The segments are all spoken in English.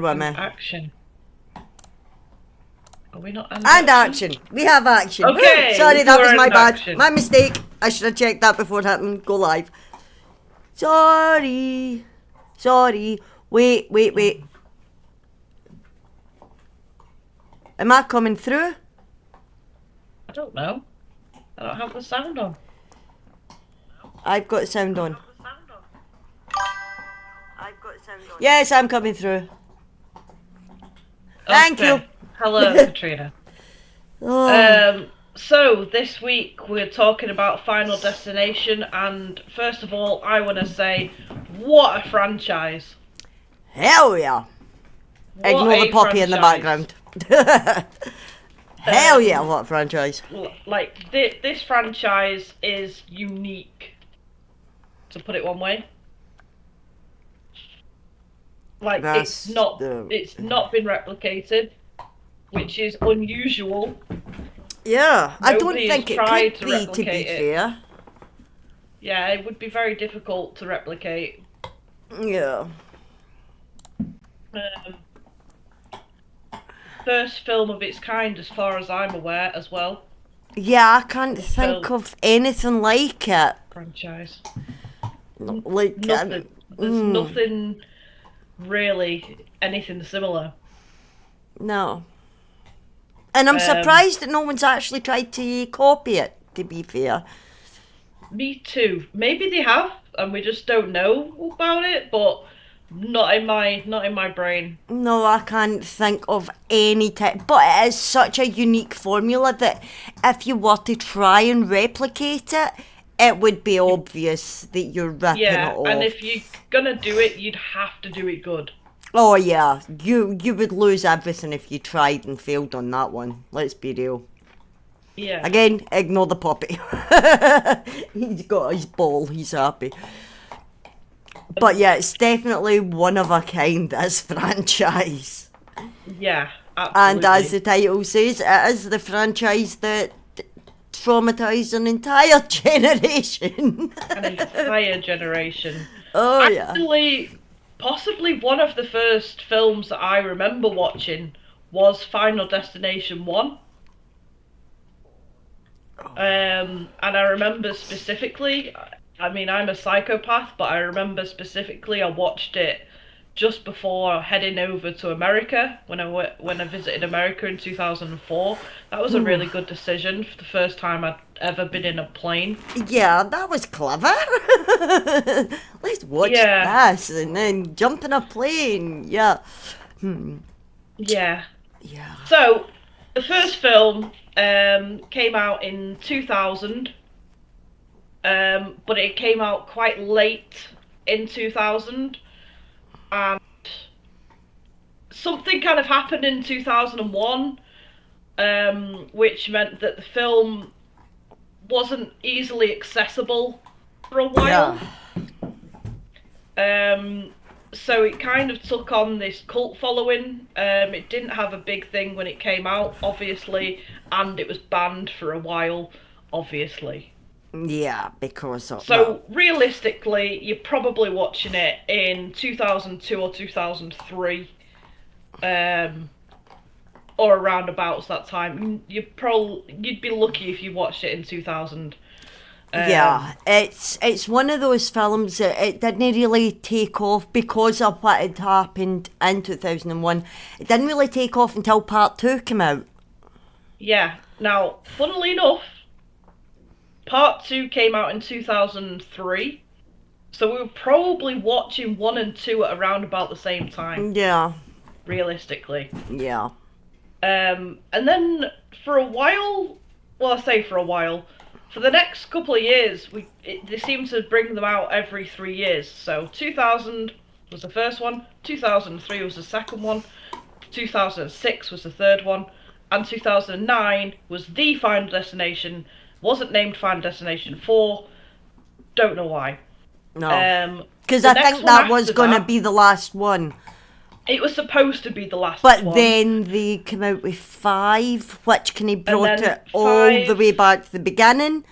Bear with me. Action. Are we not? And action. We have action. Okay. Woo! Sorry, that was my bad. Action. My mistake. I should have checked that before hitting go live. Sorry. Wait. Am I coming through? I don't know. I don't have the sound on. I've got sound on. Yes, I'm coming through. Thank you. Hello, Katrina. Oh. So this week we're talking about Final Destination, and first of all, I want to say, what a franchise! Hell yeah! What Ignore the a puppy in the franchise. background. Hell yeah! What a franchise! Like this franchise is unique, to put it one way. Like it's not been replicated, which is unusual. Yeah, I don't Nobody think has it tried could to be, to be replicate it. fair. Yeah, it would be very difficult to replicate. Yeah. First film of its kind, as far as I'm aware, as well. Yeah, I can't think of anything like it. Franchise. Like Nothing. There's nothing really anything similar. No. And I'm surprised that no one's actually tried to copy it, to be fair. Me too. Maybe they have, and we just don't know about it, but not in my brain. No, I can't think of any type. But it is such a unique formula that if you were to try and replicate it, it would be obvious that you're ripping it off. And if you're gonna do it, you'd have to do it good. Oh yeah, you would lose everything if you tried and failed on that one. Let's be real. Yeah. Again, ignore the puppy. He's got his ball, he's happy. But yeah, it's definitely one of a kind, this franchise. Yeah, absolutely. And as the title says, it is the franchise that traumatised an entire generation. An entire generation. Oh Actually, possibly one of the first films that I remember watching was Final Destination 1. And I remember specifically, I mean, I'm a psychopath, but I remember specifically I watched it just before heading over to America when I visited America in 2004. That was a really good decision for the first time I'd ever been in a plane. Yeah, that was clever. Let's watch this and then jump in a plane. Yeah. Yeah. Yeah. So, the first film came out in 2000, but it came out quite late in 2000, and something kind of happened in 2001, which meant that the film wasn't easily accessible for a while. Yeah. So it kind of took on this cult following. It didn't have a big thing when it came out, obviously, and it was banned for a while, obviously. Yeah, because of So realistically, you're probably watching it in 2002 or 2003, or around about that time. You'd be lucky if you watched it in 2000. Yeah, it's one of those films that it didn't really take off because of what had happened in 2001. It didn't really take off until part 2 came out. Yeah. Now, funnily enough, part 2 came out in 2003, so we were probably watching 1 and 2 at around about the same time. Yeah. Realistically. Yeah. And then for a while, well, I say for a while, for the next couple of years, they seem to bring them out every 3 years. So 2000 was the first one, 2003 was the second one, 2006 was the third one, and 2009 was the Final Destination. Wasn't named Final Destination 4. Don't know why. No. Because I think that was going to be the last one. It was supposed to be the last one. But then they came out with 5, which kind of brought it all the way back to the beginning.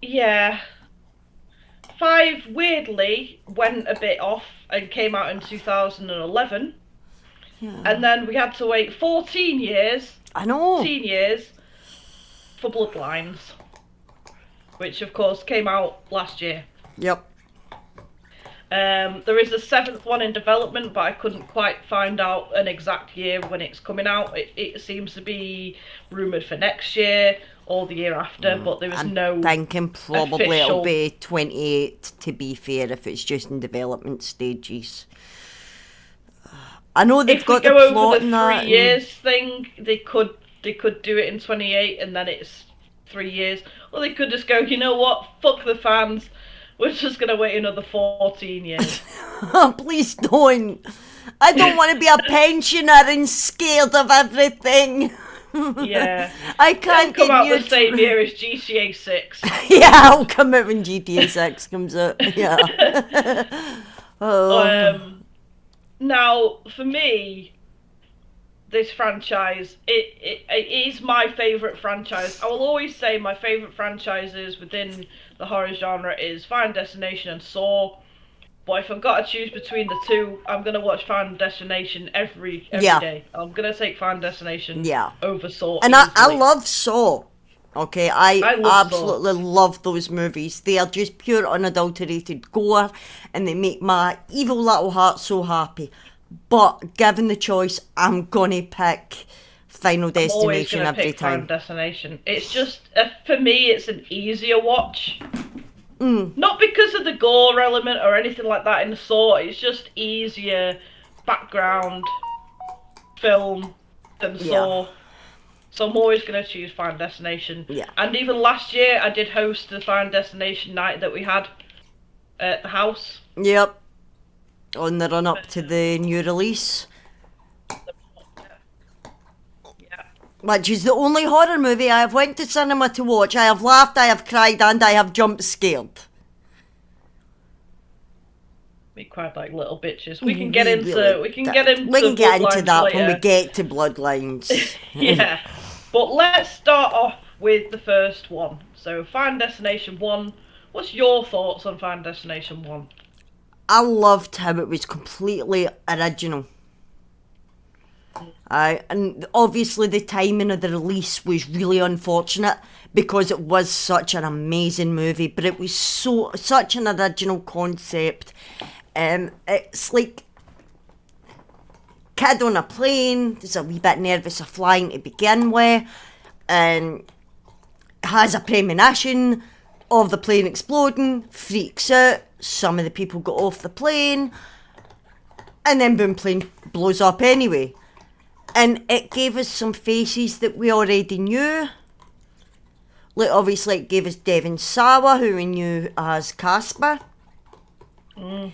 Yeah. 5, weirdly, went a bit off and came out in 2011. Yeah. And then we had to wait 14 years. I know. 14 years for Bloodlines, which of course came out last year. Yep. There is a 7th one in development, but I couldn't quite find out an exact year when it's coming out. It seems to be rumoured for next year or the year after, but there was I'm thinking probably official... it'll be 28, to be fair, if it's just in development stages. I know they've got the plot If we go over the 3 years thing, they could do it in 28 and then it's 3 years. Or they could just go, you know what, fuck the fans, we're just going to wait another 14 years. Please don't. I don't want to be a pensioner and scared of everything. Yeah. I can't It'll come out get the same year as GTA 6. Yeah, I'll come out when GTA 6 comes out. Yeah. Now, for me, this franchise, it is my favourite franchise. I will always say my favourite franchises within the horror genre is Final Destination and Saw. But if I've got to choose between the two, I'm going to watch Final Destination every day. I'm going to take Final Destination over Saw. And I love Saw. Okay, I absolutely Saw. love those movies. They are just pure unadulterated gore and they make my evil little heart so happy. But given the choice, I'm going to pick Final Destination every time. Final Destination. It's just, for me, it's an easier watch. Not because of the gore element or anything like that in Saw, it's just easier background film than Saw. So I'm always going to choose Final Destination. Yeah. And even last year, I did host the Final Destination night that we had at the house. Yep. On the run up to the new release. Yeah. Which is the only horror movie I have went to cinema to watch. I have laughed, I have cried, and I have jump scared. We cried like little bitches. We can get into that when we get to Bloodlines. Yeah. But let's start off with the first one. So Final Destination 1. What's your thoughts on Final Destination 1? I loved how it was completely original. And obviously the timing of the release was really unfortunate because it was such an amazing movie, but it was such an original concept. It's like kid on a plane, there's a wee bit nervous of flying to begin with, and has a premonition of the plane exploding, freaks out, some of the people got off the plane, and then boom, plane blows up anyway. And it gave us some faces that we already knew. Like, obviously it gave us Devon Sawa, who we knew as Casper. It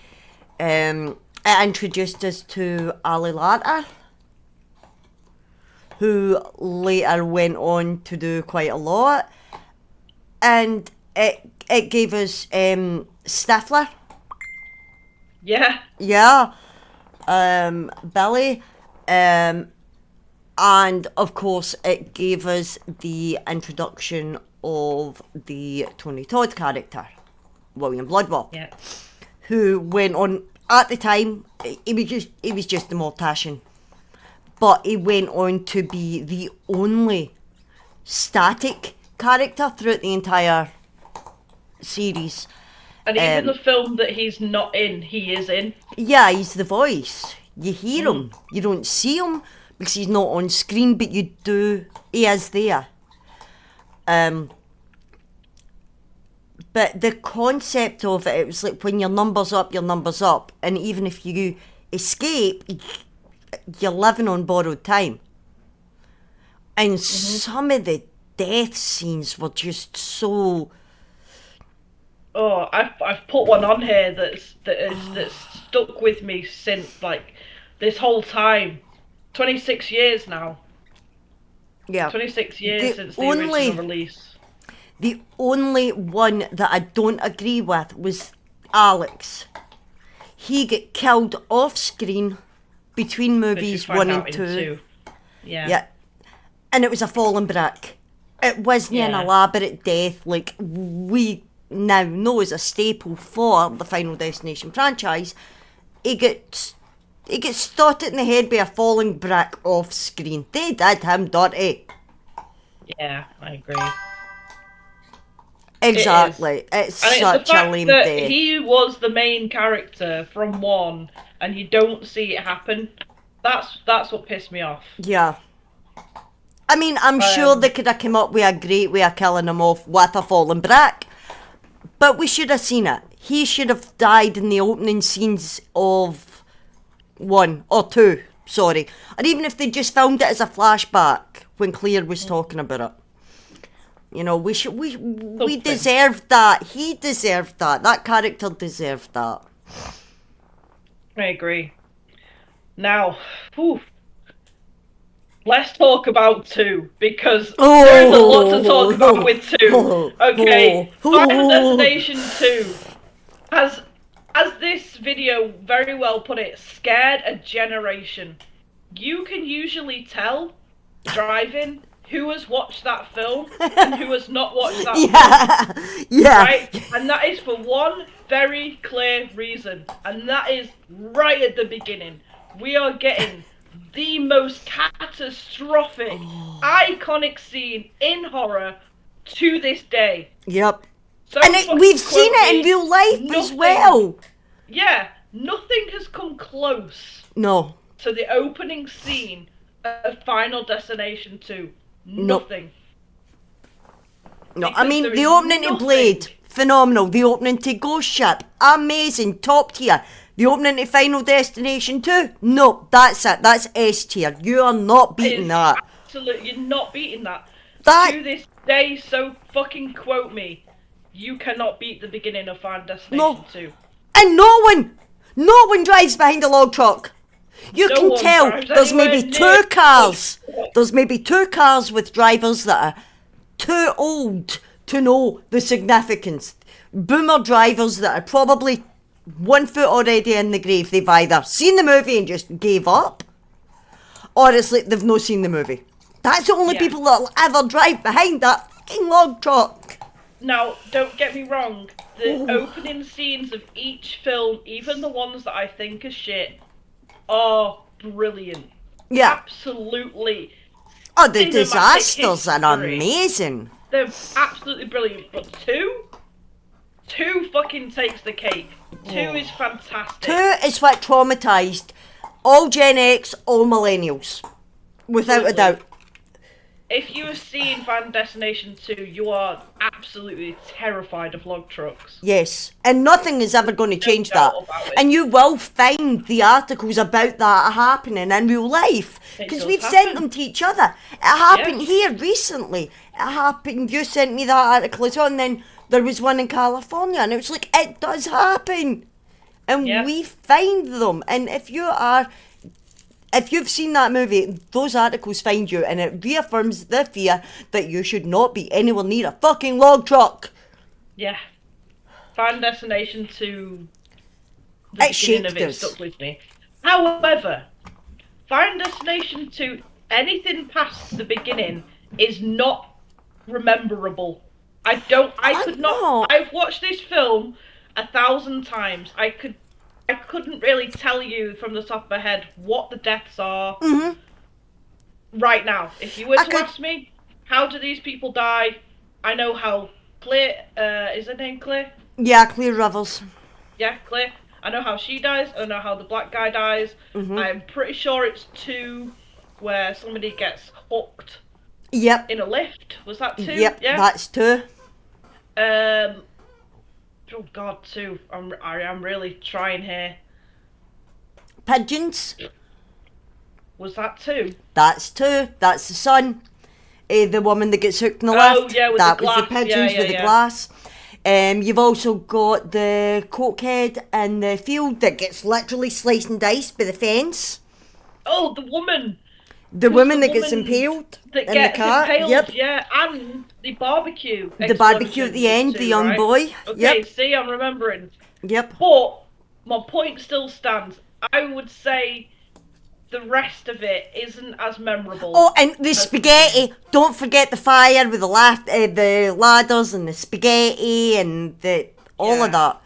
introduced us to Ali Larter, who later went on to do quite a lot. And it gave us Stifler. Yeah. Yeah. Billy. And of course it gave us the introduction of the Tony Todd character, William Bloodworth. Yeah. Who went on, at the time, he was just a mortician. But he went on to be the only static character throughout the entire series. And even the film that he's not in, he is in. Yeah, he's the voice. You hear him. You don't see him because he's not on screen, but you do. He is there. But the concept of it was like when your number's up, and even if you escape, you're living on borrowed time. And some of the death scenes were just so... Oh, I've put one on here that's stuck with me since, like, this whole time. 26 years now. Yeah. 26 years since the original release. The only one that I don't agree with was Alex. He got killed off screen between movies 1 and 2. Yeah. And it was a fallen brick. It wasn't an elaborate death like we now know is a staple for the Final Destination franchise. he gets started in the head by a falling brick off screen. They did him dirty. Yeah, I agree. Exactly. It's such a lame day. He was the main character from 1, and you don't see it happen. That's what pissed me off. Yeah. I mean, I'm sure they could have come up with a great way of killing him off with a falling brick. But we should have seen it. He should have died in the opening scenes of 1 or 2, sorry. And even if they just filmed it as a flashback when Claire was talking about it. You know, we deserved that. He deserved that. That character deserved that. I agree. Now, let's talk about 2, because there's a lot to talk about with 2. Okay, Final Destination 2 has, as this video very well put it, scared a generation. You can usually tell, driving, who has watched that film and who has not watched that film. Yeah. Right? And that is for one very clear reason. And that is right at the beginning. We are getting the most catastrophic, iconic scene in horror to this day. Yep. So and we've seen it in real life as well. Yeah, nothing has come close. No. To the opening scene of Final Destination 2. Nothing. No, I mean, the opening to Blade, phenomenal. The opening to Ghost Ship, amazing, top tier. The opening to Final Destination 2, no, that's it. That's S tier. You are not beating that. Absolutely, you're not beating that. That. To this day, so fucking quote me, you cannot beat the beginning of Final Destination 2. And no one drives behind a log truck. You can tell there's maybe 2 cars. There's maybe 2 cars with drivers that are too old to know the significance. Boomer drivers that are probably 1 foot already in the grave. They've either seen the movie and just gave up, or it's like they've not seen the movie. That's the only people that'll ever drive behind that fucking log truck. Now, don't get me wrong. The opening scenes of each film, even the ones that I think are shit, are brilliant. Yeah. Absolutely. Oh, the disasters are amazing. They're absolutely brilliant. But 2 fucking takes the cake. 2 is fantastic. 2 is what traumatised all Gen X, all millennials. Without a doubt. If you have seen Final Destination 2, you are absolutely terrified of log trucks. Yes, and nothing is ever going to change that. And you will find the articles about that happening in real life. Because we've sent them to each other. It happened here recently. It happened, you sent me that article as well, and then there was one in California, and it was like, it does happen. And we find them. And if you've seen that movie, those articles find you, and it reaffirms the fear that you should not be anywhere near a fucking log truck. Yeah. Final Destination 2, the beginning of it stuck with me. However, Final Destination 2, anything past the beginning is not rememberable. I've watched this film 1,000 times. I couldn't really tell you from the top of my head what the deaths are right now. If you were to ask me, how do these people die? I know how Claire, is her name Claire? Yeah, Claire Rivers. Yeah, Claire. I know how she dies. I know how the black guy dies. I'm pretty sure it's 2 where somebody gets hooked. Yep. In a lift. Was that 2? Yep, yeah? That's 2. Oh God, 2. I am really trying here. Pigeons. Was that 2? That's 2. That's the son. The woman that gets hooked in the lift. Yeah, with that the glass. Was the pigeons with the glass. You've also got the cokehead in the field that gets literally sliced and diced by the fence. Oh, the woman. The woman that gets impaled in the car. Yep. Yeah, and the barbecue. The barbecue at the end, the young boy. Okay, see, I'm remembering. Yep. But my point still stands. I would say the rest of it isn't as memorable. Oh, and the spaghetti. Don't forget the fire with the ladders and the spaghetti and all of that.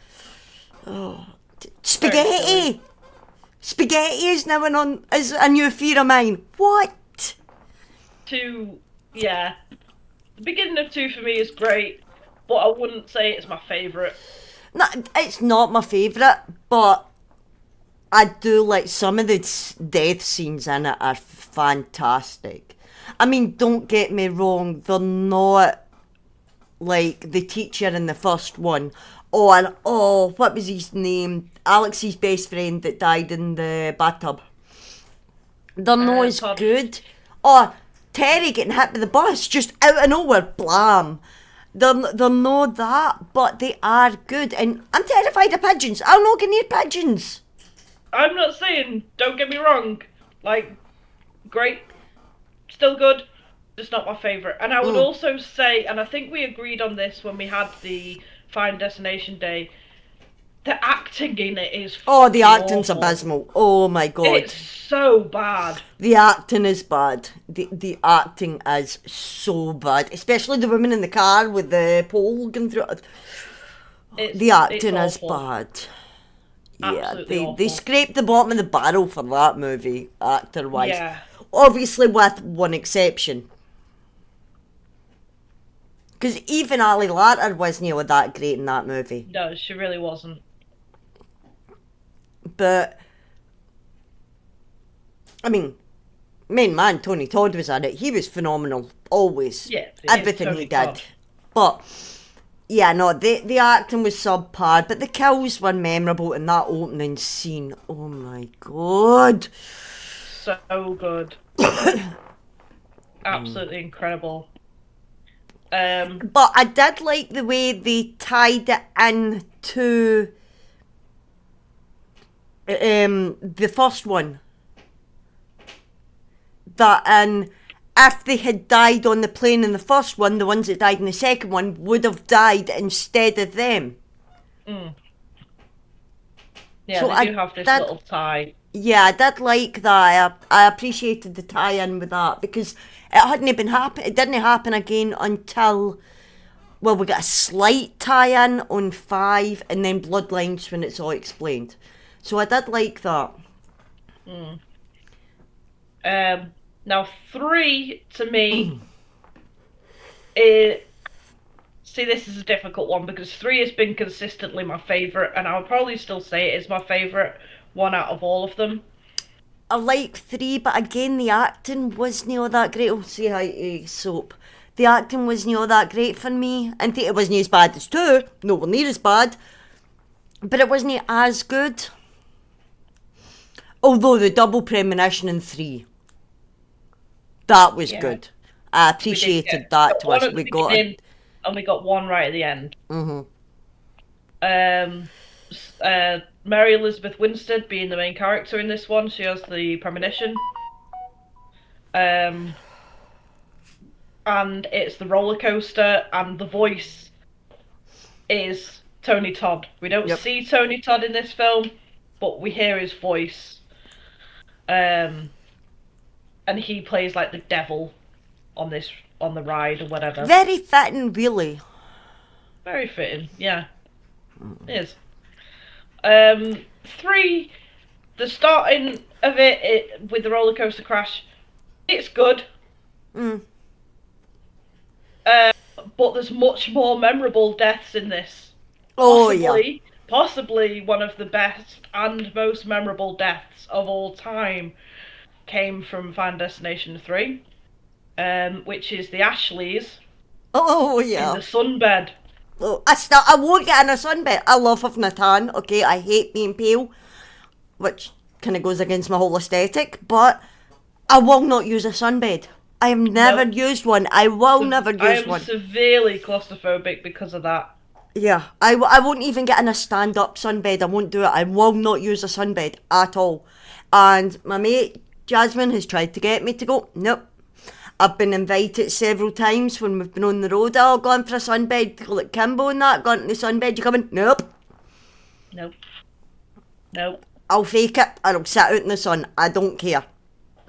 Oh, spaghetti. Spaghetti is now is a new fear of mine. What? 2, yeah. The beginning of 2 for me is great, but I wouldn't say it's my favourite. No, it's not my favourite, but I do like some of the death scenes in it are fantastic. I mean, don't get me wrong, they're not like the teacher in the first one, or what was his name? Alex's best friend that died in the bathtub. They're not as Todd. good. Or Terry getting hit by the bus just out of nowhere, blam. They're not that, but they are good. And I'm terrified of pigeons. I'll not get near pigeons. I'm not saying, don't get me wrong, like, great, still good, just not my favourite. And I would also say, and I think we agreed on this when we had the Final Destination Day, the acting in it is the acting's awful. abysmal. Oh my god. It's so bad. The acting is bad. The acting is so bad. Especially the woman in the car with the pole going through it. The acting is bad. Yeah, they scraped the bottom of the barrel for that movie, actor-wise. Yeah. Obviously with one exception. Because even Ali Larter wasn't that great in that movie. No, she really wasn't. But, I mean, main man, Tony Todd was in it. He was phenomenal, always. Yeah, everything he did. But, yeah, no, the acting was subpar, but the kills were memorable in that opening scene. Oh my god. So good. Absolutely incredible. But I did like the way they tied it in to the first one. That if they had died on the plane in the first one, the ones that died in the second one would have died instead of them. Yeah, so they do have this little tie. Yeah, I did like that. I appreciated the tie-in with that because it didn't happen again until, well, we got a slight tie-in on 5 and then Bloodlines when it's all explained. So I did like that. Now 3 to me is, see, this is a difficult one because 3 has been consistently my favourite, and I would probably still say it is my favourite one out of all of them. I like 3, but again, the acting wasn't all that great. Oh, say hi to Soap. The acting wasn't all that great for me. And it wasn't as bad as 2. Nowhere near as bad. But it wasn't as good. Although the double premonition in 3. That was good. I appreciated that to us. We got it. And we got one right at the end. Mary Elizabeth Winstead being the main character in this one. She has the premonition. And it's the roller coaster, and the voice is Tony Todd. We don't see Tony Todd in this film, but we hear his voice. And he plays like the devil on the ride or whatever. Very fitting, really. Very fitting, yeah. It is. 3, the starting of it with the roller coaster crash, it's good. But there's much more memorable deaths in this. Possibly one of the best and most memorable deaths of all time came from Final Destination 3, which is the Ashleys. Oh, yeah. In the sunbed. Oh, I won't get in a sunbed. I love having a tan, okay? I hate being pale, which kind of goes against my whole aesthetic, but I will not use a sunbed. I have never used one. I will never use one. I am severely claustrophobic because of that. Yeah, I won't even get in a stand-up sunbed. I won't do it. I will not use a sunbed at all. And my mate, Jasmine, has tried to get me to go. Nope. I've been invited several times when we've been on the road. Oh, gone for a sunbed, to go like Kimbo and that, gone to the sunbed, you coming? Nope. I'll fake it and I'll sit out in the sun. I don't care.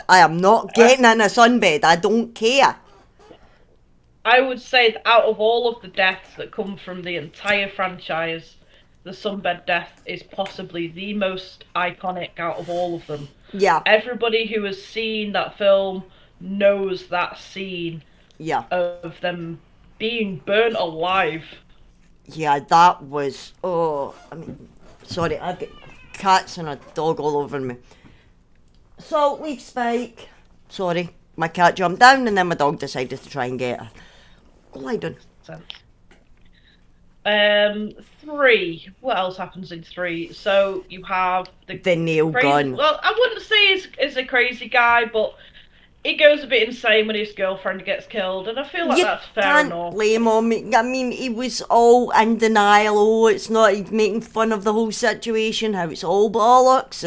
I am not getting in a sunbed. I don't care. I would say that out of all of the deaths that come from the entire franchise, the sunbed death is possibly the most iconic out of all of them. Yeah. Everybody who has seen that film knows that scene Yeah. of them being burnt alive. Yeah, that was. Oh, I mean, sorry, I've got cats and a dog all over me. Salt leaf spike. Sorry, my cat jumped down and then my dog decided to try and get her. Go lie down. Three. What else happens in three? So you have The nail crazy, gun. well, I wouldn't say he's a crazy guy, but he goes a bit insane when his girlfriend gets killed, and I feel like that's fair enough. Can't blame him. I mean, he was all in denial. Oh, it's not. He's making fun of the whole situation, how it's all bollocks,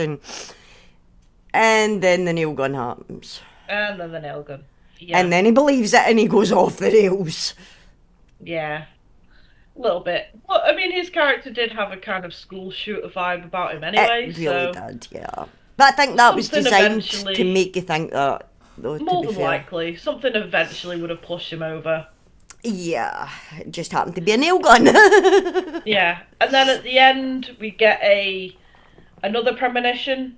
and then the nail gun happens. And then the nail gun. Yeah. And then he believes it and he goes off the rails. Yeah. A little bit. But, I mean, his character did have a kind of school shooter vibe about him anyway. It really did, yeah. But I think that was designed to make you think that, though, more than likely. Something eventually would have pushed him over. Yeah, it just happened to be a nail gun. Yeah. And then at the end, we get another premonition.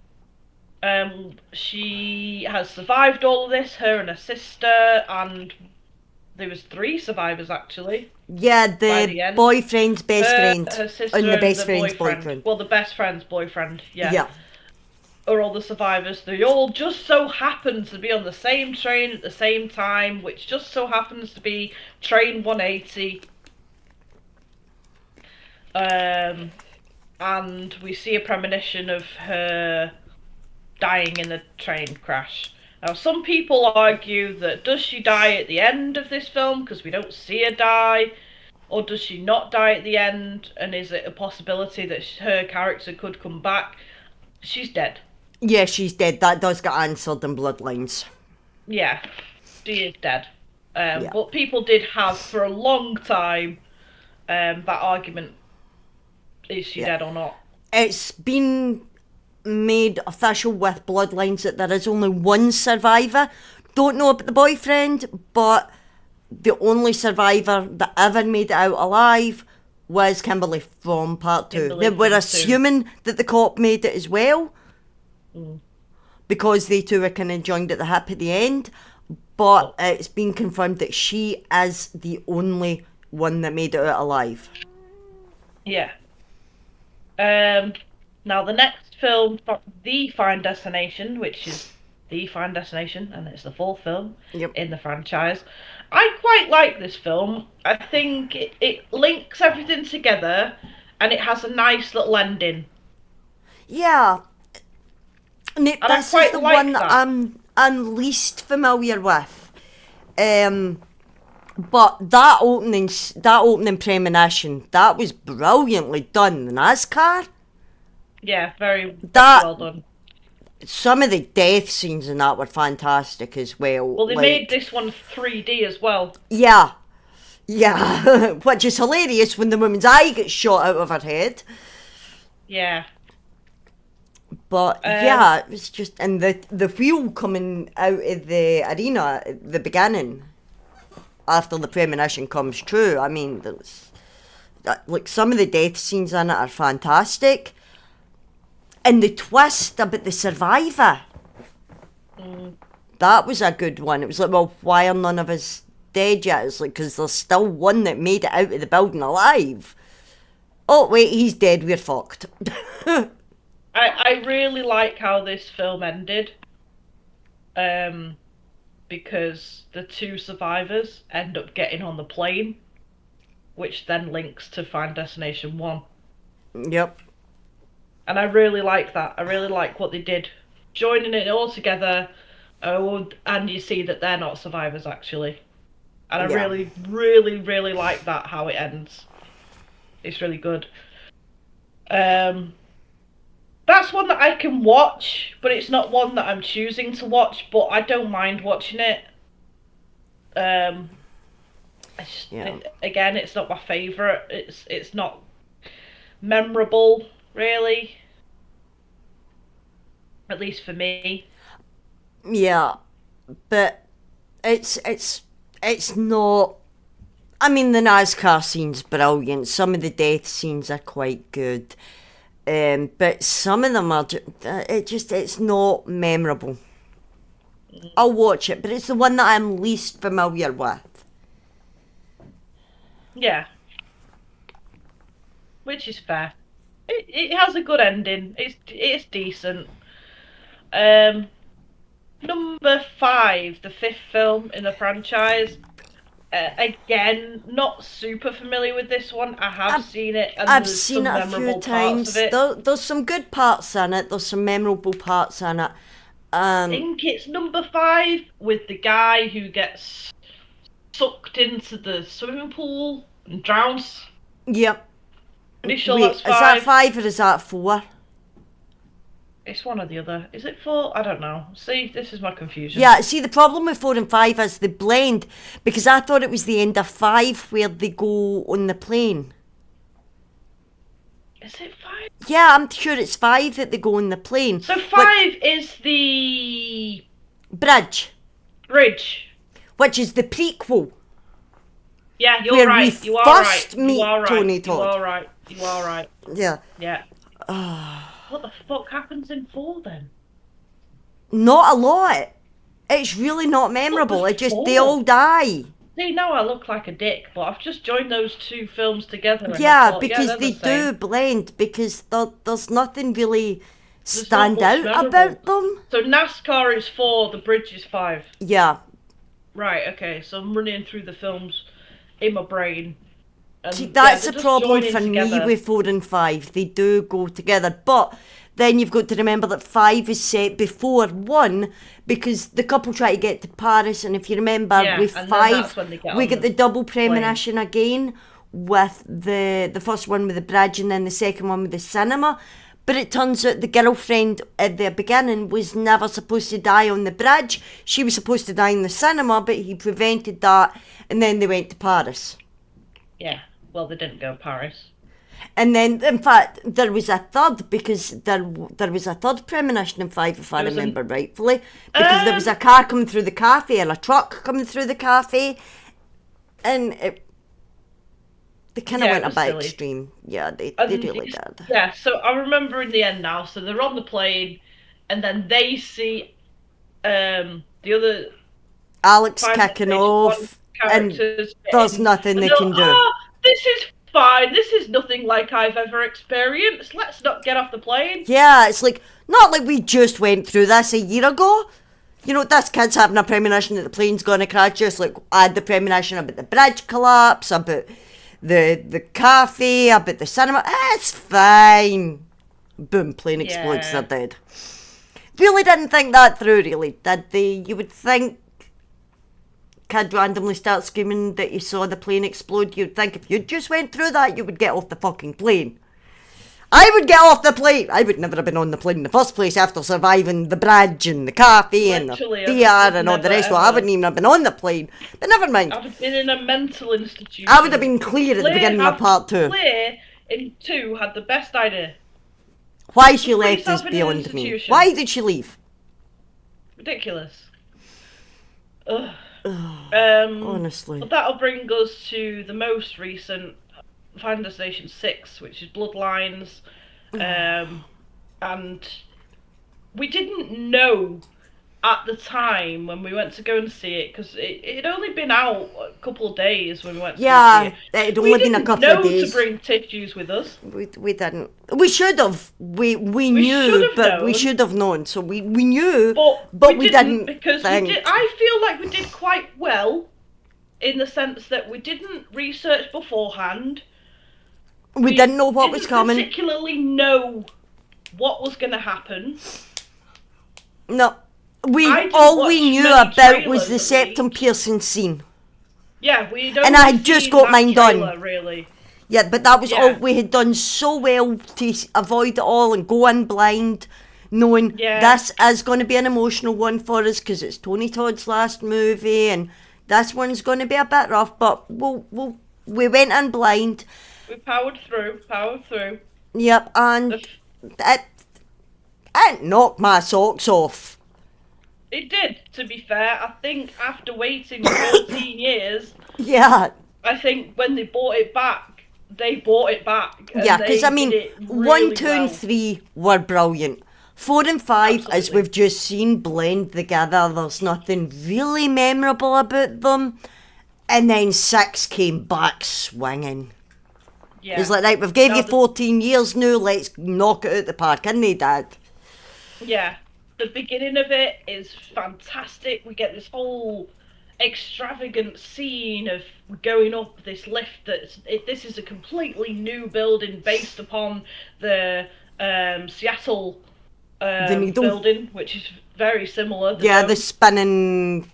She has survived all of this, her and her sister, and there was 3 survivors actually. Yeah, the boyfriend's best friend. Her sister and the best friend's boyfriend. Well, the best friend's boyfriend, yeah. Yeah. Are all the survivors. They all just so happen to be on the same train at the same time, which just so happens to be train 180. And we see a premonition of her dying in the train crash. Now, some people argue that does she die at the end of this film because we don't see her die, or does she not die at the end, and is it a possibility that her character could come back? She's dead. Yeah, she's dead. That does get answered in Bloodlines. Yeah, she is dead. But people did have for a long time that argument: is she dead or not? It's been made official with Bloodlines that there is only one survivor. Don't know about the boyfriend, but the only survivor that ever made it out alive was Kimberly from part 2. They were assuming that the cop made it as well, because they two were kind of joined at the hip at the end, but it's been confirmed that she is the only one that made it out alive. Yeah. Now the next film, The Final Destination, which is The Final Destination, and it's the 4th film in the franchise. I quite like this film. I think it links everything together, and it has a nice little ending. Yeah. This is the one that I'm least familiar with. But that opening premonition, that was brilliantly done. The NASCAR. Yeah, very well done. Some of the death scenes in that were fantastic as well. Well, they made this one 3D as well. Yeah. Yeah. Which is hilarious when the woman's eye gets shot out of her head. Yeah. But yeah, it was just, and the wheel coming out of the arena at the beginning, after the premonition comes true. I mean, like some of the death scenes in it are fantastic. And the twist about the survivor, that was a good one. It was like, well, why are none of us dead yet? It's like, because there's still one that made it out of the building alive. Oh, wait, he's dead, we're fucked. I really like how this film ended. Because the 2 survivors end up getting on the plane, which then links to Final Destination 1. Yep. And I really like that. I really like what they did. Joining it all together, and you see that they're not survivors, actually. And I really, really, really like that, how it ends. It's really good. That's one that I can watch, but it's not one that I'm choosing to watch, but I don't mind watching it. Again, it's not my favourite. It's not memorable, really. At least for me. Yeah, but it's not I mean, the NASCAR scene's brilliant. Some of the death scenes are quite good. But some of them are it's not memorable. I'll watch it, but it's the one that I'm least familiar with. Yeah. Which is fair. It has a good ending. It's decent. Number 5, the 5th film in the franchise. Again, not super familiar with this one. I have seen it, and I've there's seen some it a few memorable times. parts of it. There's some good parts in it. There's some memorable parts in it. I think it's number 5 with the guy who gets sucked into the swimming pool and drowns. Yep. Pretty sure Wait, that's 5. is that 5 or is that 4? It's one or the other. Is it 4? I don't know. See, this is my confusion. Yeah, see, the problem with 4 and 5 is the blend, because I thought it was the end of 5 where they go on the plane. Is it 5? Yeah, I'm sure it's 5 that they go on the plane. So 5 is the bridge, which is the prequel. Yeah, you're where right. we You are first right. meet You are right. Tony Todd. You are right. You are right. Yeah. Yeah. What the fuck happens in 4 then? Not a lot. It's really not memorable. It just, they all die. See, now I look like a dick, but I've just joined those 2 films together. And Yeah, thought, because they do blend, because there's nothing really stand out about them. So NASCAR is 4, the bridge is 5. Yeah. Right, okay, so I'm running through the films in my brain. And see, that's the problem for me with 4 and 5. They do go together, but then you've got to remember that 5 is set before 1, because the couple try to get to Paris, and if you remember, with 5, we get the double premonition again, with the first one with the bridge and then the second one with the cinema. But it turns out the girlfriend at the beginning was never supposed to die on the bridge. She was supposed to die in the cinema, but he prevented that, and then they went to Paris. Yeah, well, they didn't go to Paris. And then, in fact, there was a third, because there was a third premonition in 5, if I remember rightfully, because there was a car coming through the cafe, or a truck coming through the cafe, and they kind of went a bit extreme. Yeah, they really did. Yeah, so I remember in the end now, so they're on the plane, and then they see the other... Alex kicking off, and there's nothing they can do. Oh, this is fine. This is nothing like I've ever experienced. Let's not get off the plane. Yeah, it's like, not like we just went through this a year ago. You know, this kid's having a premonition that the plane's going to crash, just like I had the premonition about the bridge collapse, about the cafe, about the cinema. It's fine. Boom, plane explodes, they're dead. Really didn't think that through, really, did they? You would think kid randomly starts screaming that you saw the plane explode. You'd think if you just went through that, you would get off the fucking plane. I would get off the plane. I would never have been on the plane in the first place after surviving the bridge and the cafe and the theatre and all the rest. Well, I wouldn't even have been on the plane. But never mind. I'd have been in a mental institution. I would have been clear at the beginning of part 2. Claire in 2 had the best idea. Why she left is beyond me. Why did she leave? Ridiculous. Ugh. Honestly. But that'll bring us to the most recent Final Destination 6, which is Bloodlines. And we didn't know at the time when we went to go and see it, because it had only been out a couple of days when we went to see it. Yeah, it had only been a couple of days. We didn't know to bring tissues with us. We didn't. We should have. We knew, but we should have known. So we knew, but we didn't because think. I feel like we did quite well, in the sense that we didn't research beforehand. We didn't know what was coming. Particularly know what was going to happen. No. All we knew about was the septum piercing scene. Yeah, we'd and I had just got mine done. Really. Yeah, but that was all we had done so well to avoid it all and go in blind, knowing this is going to be an emotional one for us because it's Tony Todd's last movie, and this one's going to be a bit rough. But we went in blind. We powered through. Yep, and it knocked my socks off. It did, to be fair. I think after waiting 14 years... Yeah. I think when they bought it back, they bought it back. Yeah, because I mean, really 1, 2, well. and 3 were brilliant. 4 and 5, Absolutely. as we've just seen, blend together. There's nothing really memorable about them. And then 6 came back swinging. Yeah. It's like, right, we've gave you 14 years now, let's knock it out the park, isn't they, Dad? Yeah. The beginning of it is fantastic. We get this whole extravagant scene of going up this lift. This is a completely new building based upon the Seattle building, which is very similar. The spinning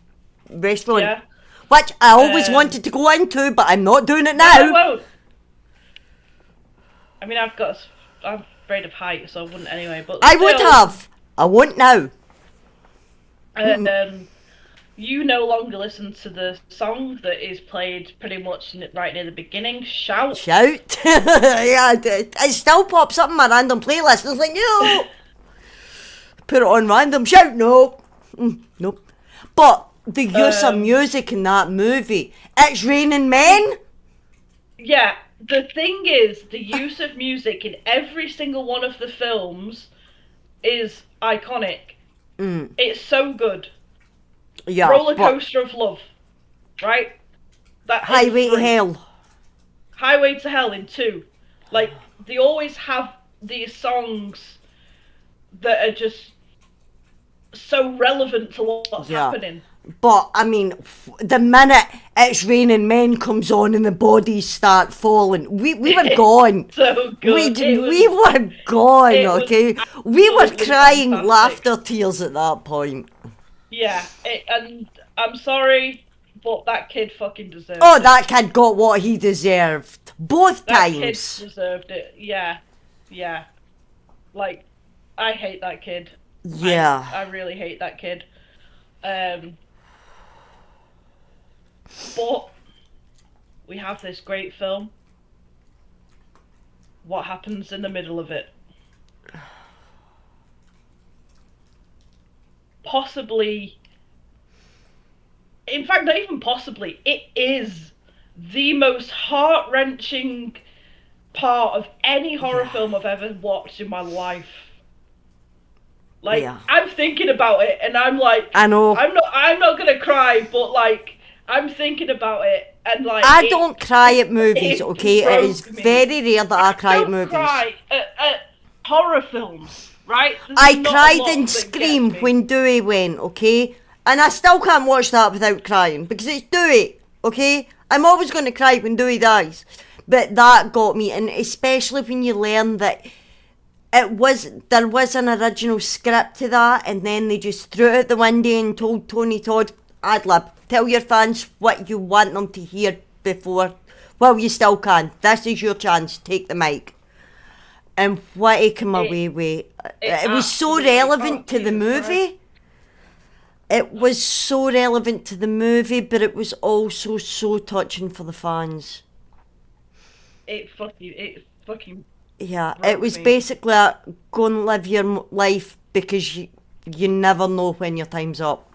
restaurant. Yeah. Which I always wanted to go into, but I'm not doing it now. No, I won't. I mean, I'm afraid of heights, so I wouldn't anyway. But I would have. I won't now. You no longer listen to the song that is played pretty much right near the beginning. Shout. Yeah, it still pops up in my random playlist. It's like, no. Put it on random. Shout, no. Nope. But the use of music in that movie. It's Raining Men. Yeah, the thing is, the use of music in every single one of the films is iconic. It's so good. Yeah. Roller Coaster of Love, right? That Highway to Hell. Highway to Hell in 2. Like, they always have these songs that are just so relevant to what's happening. But, I mean, the minute It's Raining Men comes on and the bodies start falling, we were gone. So good. We were gone, okay? We were crying laughter tears at that point. Yeah, and I'm sorry, but that kid fucking deserved it. Oh, that kid got what he deserved. Both times. That kid deserved it, yeah. Like, I hate that kid. Yeah. I really hate that kid. But we have this great film. What happens in the middle of it? Possibly, in fact, not even possibly, it is the most heart-wrenching part of any horror film I've ever watched in my life. Like, I'm thinking about it, and I'm like, I know. I'm not gonna cry, but like, I'm thinking about it, and like, I don't cry at movies, okay? It is very rare that I cry at movies. I cry at horror films. Right? I cried in Scream when Dewey went, okay? And I still can't watch that without crying, because it's Dewey, okay? I'm always going to cry when Dewey dies. But that got me, and especially when you learn that there was an original script to that, and then they just threw it out the window and told Tony Todd, ad-lib, tell your fans what you want them to hear before. Well, you still can. This is your chance. Take the mic. And what he came away with. It was so relevant to the movie. It was so relevant to the movie, but it was also so touching for the fans. It fucking. Yeah, it was basically a, go and live your life because you never know when your time's up.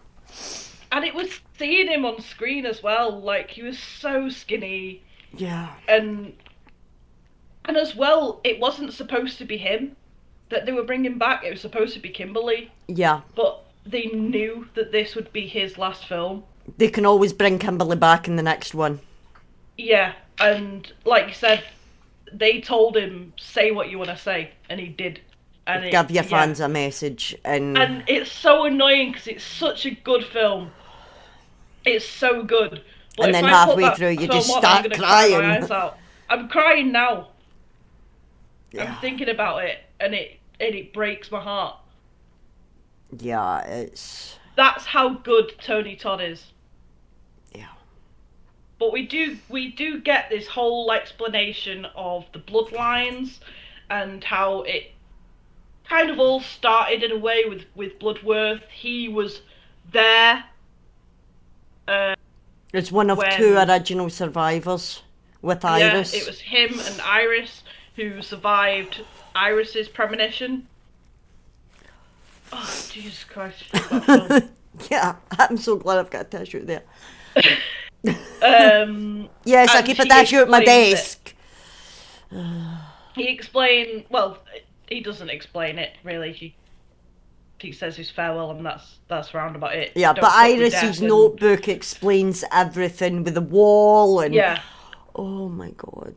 And it was seeing him on screen as well. Like, he was so skinny. Yeah. And as well, it wasn't supposed to be him that they were bringing back. It was supposed to be Kimberly. Yeah. But they knew that this would be his last film. They can always bring Kimberly back in the next one. Yeah, and like you said, they told him, say what you want to say, and he did. And give your fans a message. And it's so annoying because it's such a good film. It's so good. But and then halfway through, you just start crying. Cry my eyes out. I'm crying now. Yeah. I'm thinking about it, and it breaks my heart. Yeah, it's... That's how good Tony Todd is. Yeah. But we do get this whole explanation of the bloodlines and how it kind of all started in a way with Bloodworth. He was there. It's one of two original survivors with Iris. Yeah, it was him and Iris who survived Iris's premonition. Oh, Jesus Christ. Yeah, I'm so glad I've got a tissue there. Yes, I keep a dash at my desk. He explained, well, he doesn't explain it, really. He says his farewell, and that's round about it. Yeah, but Iris's notebook explains everything with the wall and... Yeah. Oh my god.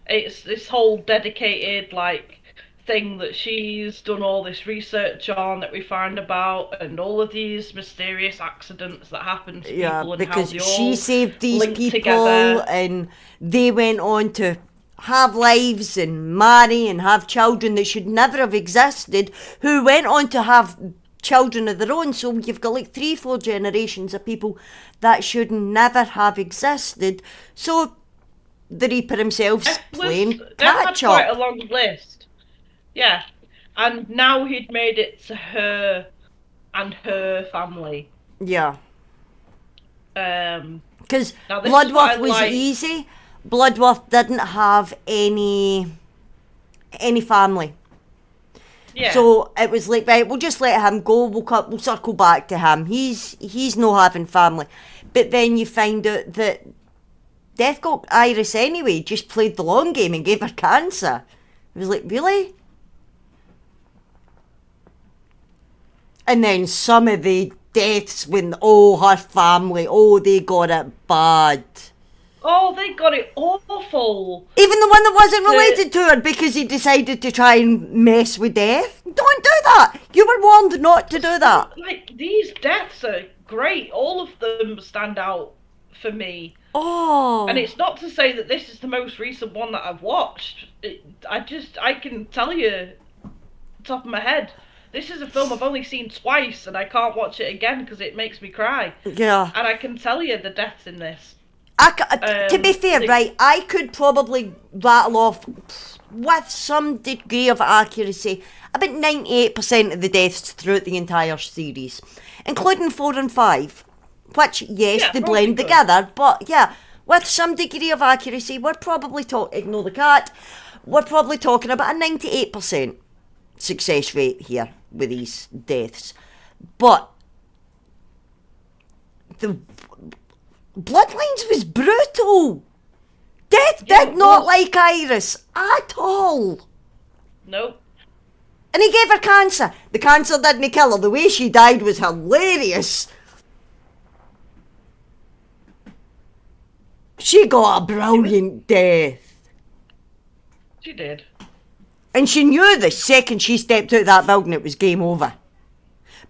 It's this whole dedicated, like, thing that she's done all this research on that we find about, and all of these mysterious accidents that happen to people, and because how they she all saved these people together. And they went on to have lives and marry and have children that should never have existed, who went on to have children of their own. So you've got like 3-4 generations of people that should never have existed. So the Reaper himself's playing catch up. Quite a long list. Yeah. And now he'd made it to her and her family. Yeah. Because Bloodworth was easy. Bloodworth didn't have any family. Yeah. So it was like, right, we'll just let him go, we'll circle back to him. He's no having family. But then you find out that Death got Iris anyway, just played the long game and gave her cancer. It was like, really? And then some of the deaths when, her family, they got it bad. Oh, they got it awful. Even the one that wasn't related to her because he decided to try and mess with Death. Don't do that. You were warned not to do that. Like, these deaths are great. All of them stand out for me. Oh. And it's not to say that this is the most recent one that I've watched. I can tell you, top of my head, this is a film I've only seen twice and I can't watch it again because it makes me cry. Yeah. And I can tell you the deaths in this. To be fair, right, I could probably rattle off with some degree of accuracy about 98% of the deaths throughout the entire series, including 4 and 5, which, yes, they blend together, but yeah, with some degree of accuracy, we're probably ignore the cat, we're probably talking about a 98% success rate here with these deaths. But the Bloodlines was brutal. Death did not like Iris at all. Nope. And he gave her cancer. The cancer didn't kill her. The way she died was hilarious. She got a brilliant death. She did. And she knew the second she stepped out of that building it was game over.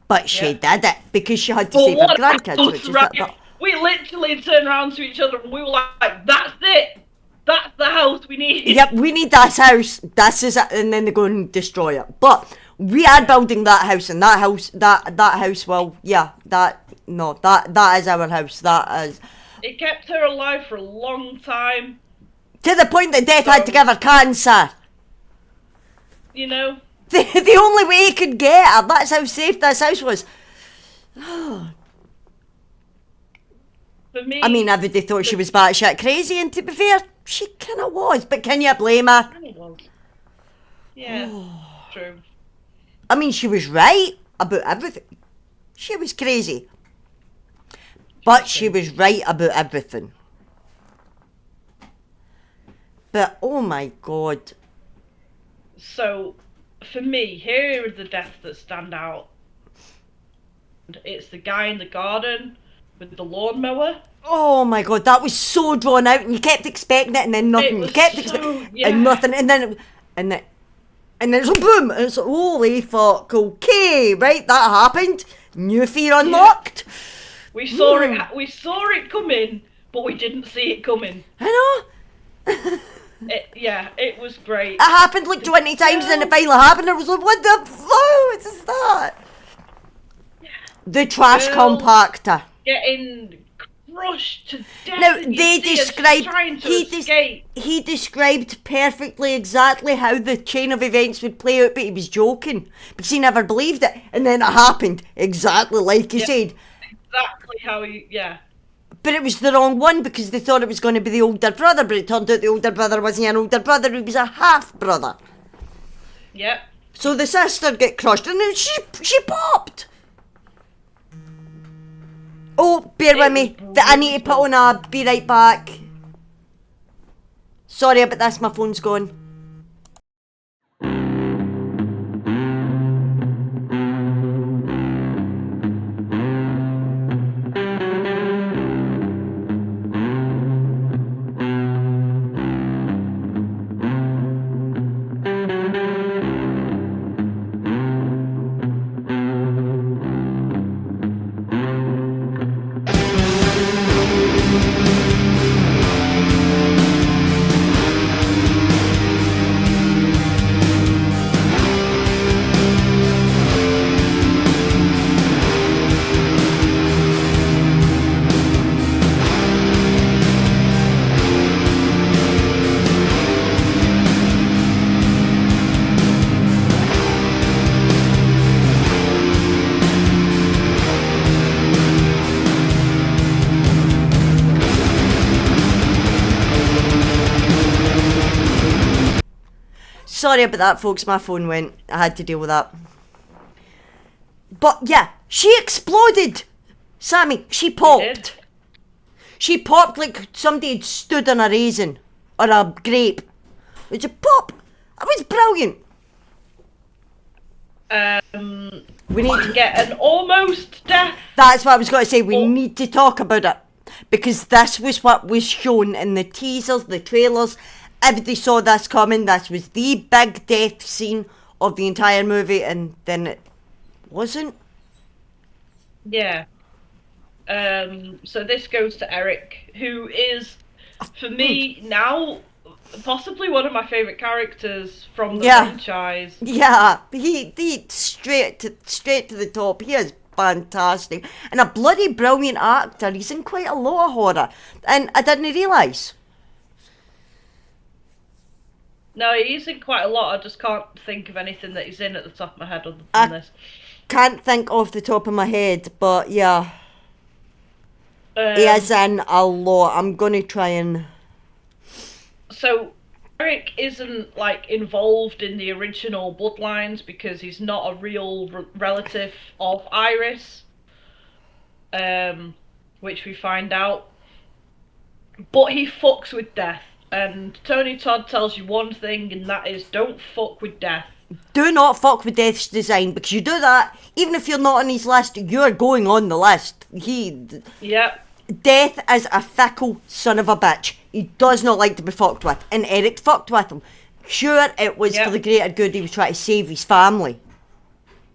But she did it because she had to save her grandkids. Which is we literally turned around to each other and we were like, that's it! That's the house we need! Yep, we need this house. This is it. And then they go and destroy it. But we are building that house, and that house, that house, well, yeah, that is our house. That is. It kept her alive for a long time. To the point that Death had to give her cancer. You know? The only way he could get her, that's how safe this house was. For me, I mean, everybody thought she was batshit crazy, and to be fair, she kind of was. But can you blame her? Yeah, true. I mean, she was right about everything. She was crazy. But she was right about everything. But, oh my God. So, for me, here are the deaths that stand out. It's the guy in the garden with the lawnmower. Oh my God, that was so drawn out, and you kept expecting it, and then nothing. You kept expecting and nothing, and then it's a boom, and it's like, holy fuck, okay, right, that happened. New fear unlocked. We saw it coming, but we didn't see it coming. I know. It was great. It happened like 20 times, and then it finally happened, and I was like, what the fuck, what is that? The trash compactor. Getting crushed to death. Now, they described, he described perfectly exactly how the chain of events would play out, but he was joking. Because he never believed it. And then it happened exactly like he said. Exactly how But it was the wrong one because they thought it was going to be the older brother, but it turned out the older brother wasn't an older brother, he was a half-brother. Yep. So the sister got crushed, and then she popped. Oh, bear with me. I need to put on a. Be right back. Sorry about this, my phone's gone. Sorry about that, folks. My phone went. I had to deal with that. But yeah, she exploded. Sammy, she popped. She popped like somebody had stood on a raisin or a grape. It was a pop. It was brilliant. We need to get an almost death. That's what I was going to say. We need to talk about it because this was what was shown in the teasers, the trailers. Everybody saw this coming. This was the big death scene of the entire movie, and then it wasn't. Yeah. So this goes to Eric, who is, for me now, possibly one of my favourite characters from the franchise. Yeah, he straight to the top. He is fantastic and a bloody brilliant actor. He's in quite a lot of horror, and I didn't realise. No, he's in quite a lot. I just can't think of anything that he's in at the top of my head other than this. Can't think off the top of my head, but yeah. He is in a lot. I'm going to try and... So, Eric isn't, like, involved in the original Bloodlines because he's not a real relative of Iris. Which we find out. But he fucks with death. And Tony Todd tells you one thing, and that is don't fuck with death. Do not fuck with Death's design, because you do that, even if you're not on his list, you're going on the list. Yep. Death is a fickle son of a bitch. He does not like to be fucked with, and Eric fucked with him. Sure, it was for the greater good. He was trying to save his family.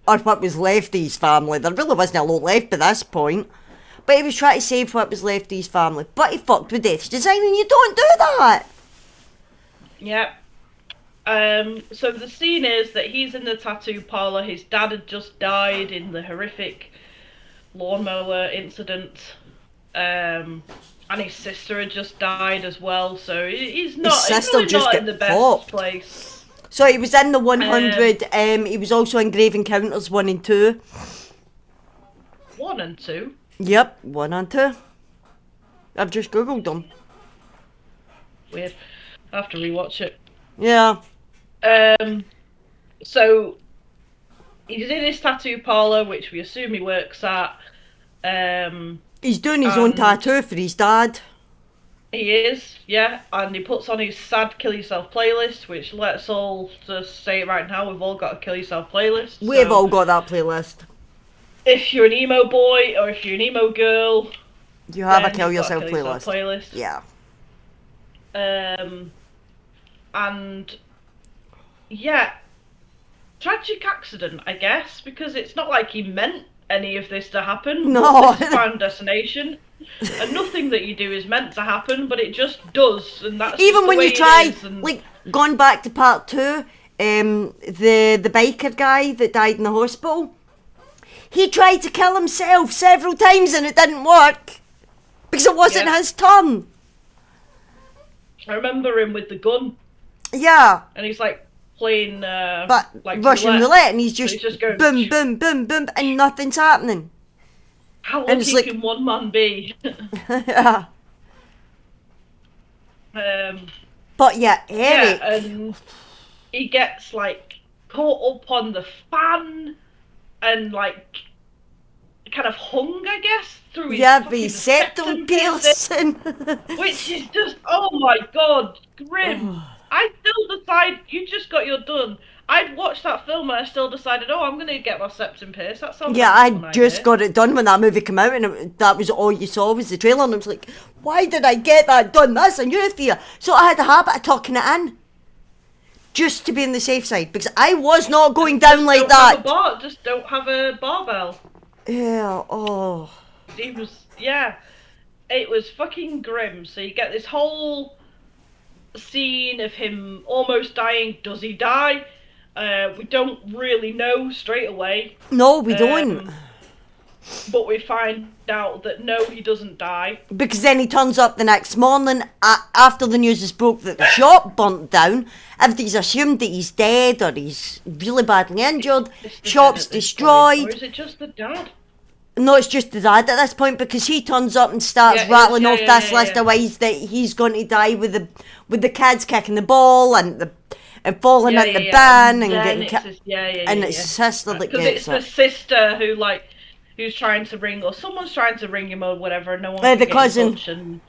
Or what was left of his family. There really wasn't a lot left by this point. But he was trying to save what was left of his family. But he fucked with Death's design, and you don't do that! Yep. So the scene is that he's in the tattoo parlour. His dad had just died in the horrific lawnmower incident. And his sister had just died as well. So he's not, he's really not in the best place. So he was in the 100. He was also in Grave Encounters 1 and 2. 1 and 2? Yep, 1 and 2. I've just googled them. Weird. I have to rewatch it. Yeah. So he's in his tattoo parlour, which we assume he works at. He's doing his own tattoo for his dad. He is, yeah, and he puts on his sad Kill Yourself playlist, which let's all just say it right now, we've all got a Kill Yourself playlist. We've all got that playlist. If you're an emo boy or if you're an emo girl, you have a Kill Yourself playlist. Yeah. And yeah, tragic accident, I guess, because it's not like he meant any of this to happen. No. This is final destination. And nothing that you do is meant to happen, but it just does, and that's even just when the way you try, and... like, gone back to part 2, the biker guy that died in the hospital, he tried to kill himself several times and it didn't work because it wasn't his turn. I remember him with the gun. Yeah. And he's like playing but like Russian roulette, and he's just going boom, boom, boom, boom, and nothing's happening. How lucky can one man be? Yeah. But yeah, Eric. Yeah, and he gets like caught up on the fan and like kind of hung, I guess, through his the septum piercing. Which is just, oh my god, grim. I still decide, you just got your done. I'd watched that film and I still decided, oh, I'm going to get my septum pierced. That sounds like a fun I just idea. got it done when that movie came out, and that was all you saw was the trailer, and I was like, why did I get that done? That's a new fear. So I had a habit of tucking it in, just to be on the safe side, because I was not going down like that. Just don't have a barbell. Yeah, oh. It was fucking grim. So you get this whole scene of him almost dying. Does he die? We don't really know straight away. No, we don't. But we find out that no, he doesn't die. Because then he turns up the next morning after the news is broke that the shop burnt down. Everybody's assumed that he's dead or he's really badly injured. Shop's destroyed. Or is it just the dad? No, it's just the dad at this point, because he turns up and starts rattling off this list of ways that he's going to die with the kids kicking the ball and falling in the bin and getting and it's his sister that gets it. Because it's the sister who's trying to ring, or someone's trying to ring him or whatever, and no one can the get cousin. in touch, and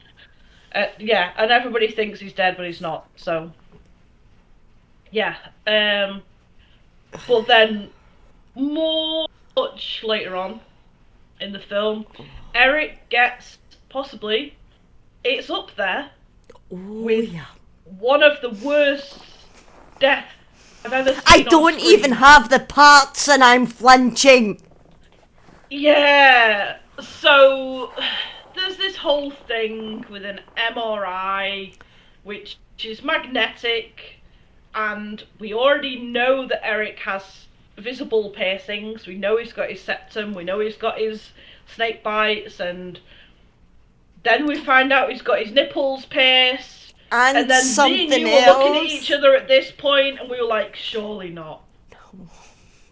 and everybody thinks he's dead, but he's not. So but then much later on in the film, Eric gets possibly, it's up there with one of the worst deaths I've ever seen. I don't even have the parts and I'm flinching. Yeah, so there's this whole thing with an MRI, which is magnetic, and we already know that Eric has visible piercings. We know he's got his septum, we know he's got his snake bites, and then we find out he's got his nipples pierced. And then something me and you else. were looking at each other at this point, and we were like, surely not.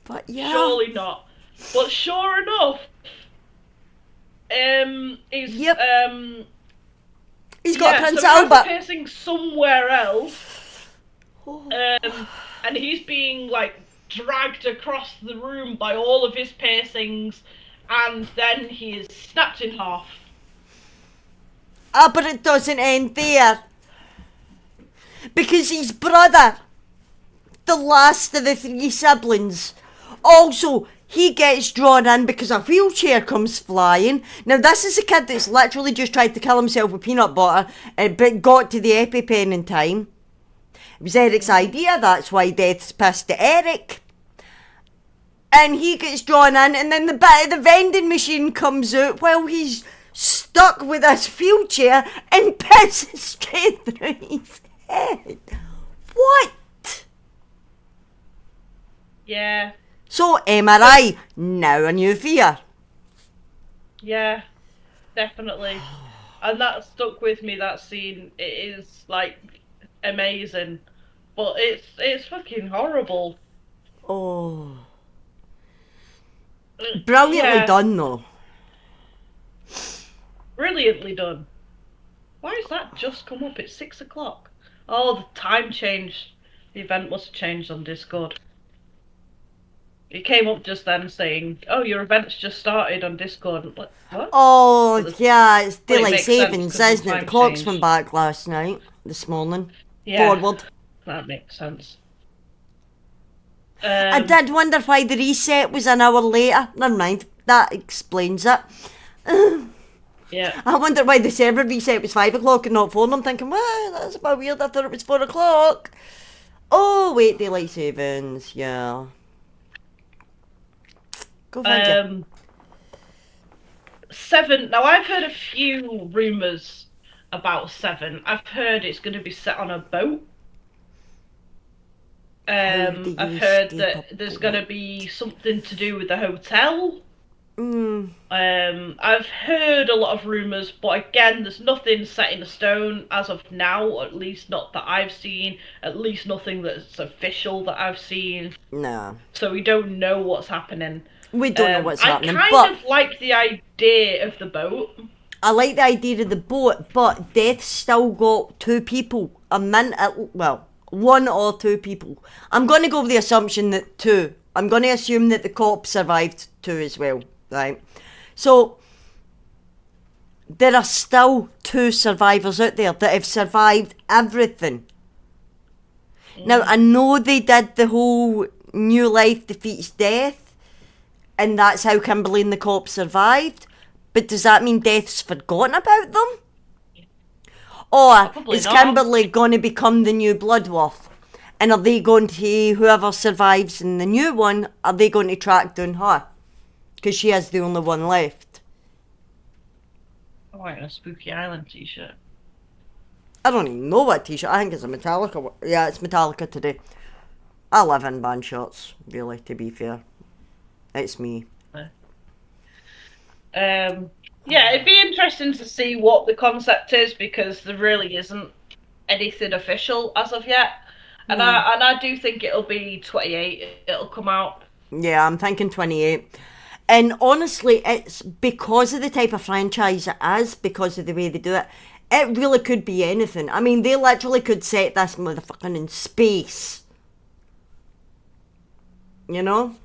But yeah. Surely not. But sure enough, he's got Prince so Albert. He has a piercing somewhere else, and he's being dragged across the room by all of his piercings, and then he is snapped in half. But it doesn't end there, because his brother, the last of the three siblings, also, he gets drawn in because a wheelchair comes flying. Now, this is a kid that's literally just tried to kill himself with peanut butter, but got to the EpiPen in time. It was Eric's idea, that's why Death's pissed at Eric. And he gets drawn in, and then the bit of the vending machine comes out while he's stuck with his wheelchair and pisses straight through his head. What? Yeah. So, MRI, now a new fear. Yeah, definitely. And that stuck with me, that scene. It is, amazing. But it's fucking horrible. Oh. Brilliantly done, though. Brilliantly done. Why has that just come up? It's 6 o'clock. Oh, the time changed. The event must have changed on Discord. It came up just then saying, oh, your event's just started on Discord. What? Oh, yeah, it's daylight savings, isn't it? The clocks changed. went back this morning. Yeah, forward. That makes sense. I did wonder why the reset was an hour later. Never mind, that explains it. Yeah. I wonder why the server reset was 5 o'clock and not 4, and I'm thinking, well, that's a bit weird, I thought it was 4 o'clock. Oh, wait, daylight savings, yeah. Go figure. 7. Now, I've heard a few rumours about 7. I've heard it's going to be set on a boat. I've heard that there's going to be something to do with the hotel. I've heard a lot of rumours, but again, there's nothing set in stone as of now, or at least not that I've seen, at least nothing that's official that I've seen. No. So we don't know what's happening. We don't know what's happening, I kind of like the idea of the boat. I like the idea of the boat, but Death's still got 2 people. One or 2 people. I'm going to go with the assumption that 2. I'm going to assume that the cop survived 2 as well, right? So there are still 2 survivors out there that have survived everything. Now, I know they did the whole new life defeats death, and that's how Kimberly and the cops survived, but does that mean death's forgotten about them? Or Probably is not. Kimberly going to become the new Bloodworth? And are they going to, whoever survives in the new one, are they going to track down her? Because she is the only one left. I want a Spooky Island t-shirt. I don't even know what t-shirt. I think it's a Metallica one. Yeah, it's Metallica today. I live in band shirts, really, to be fair. It's me. Yeah, it'd be interesting to see what the concept is, because there really isn't anything official as of yet. And I do think it'll be 28. It'll come out. Yeah, I'm thinking 28. And honestly, it's because of the type of franchise it is, because of the way they do it. It really could be anything. I mean, they literally could set this motherfucking in space. You know?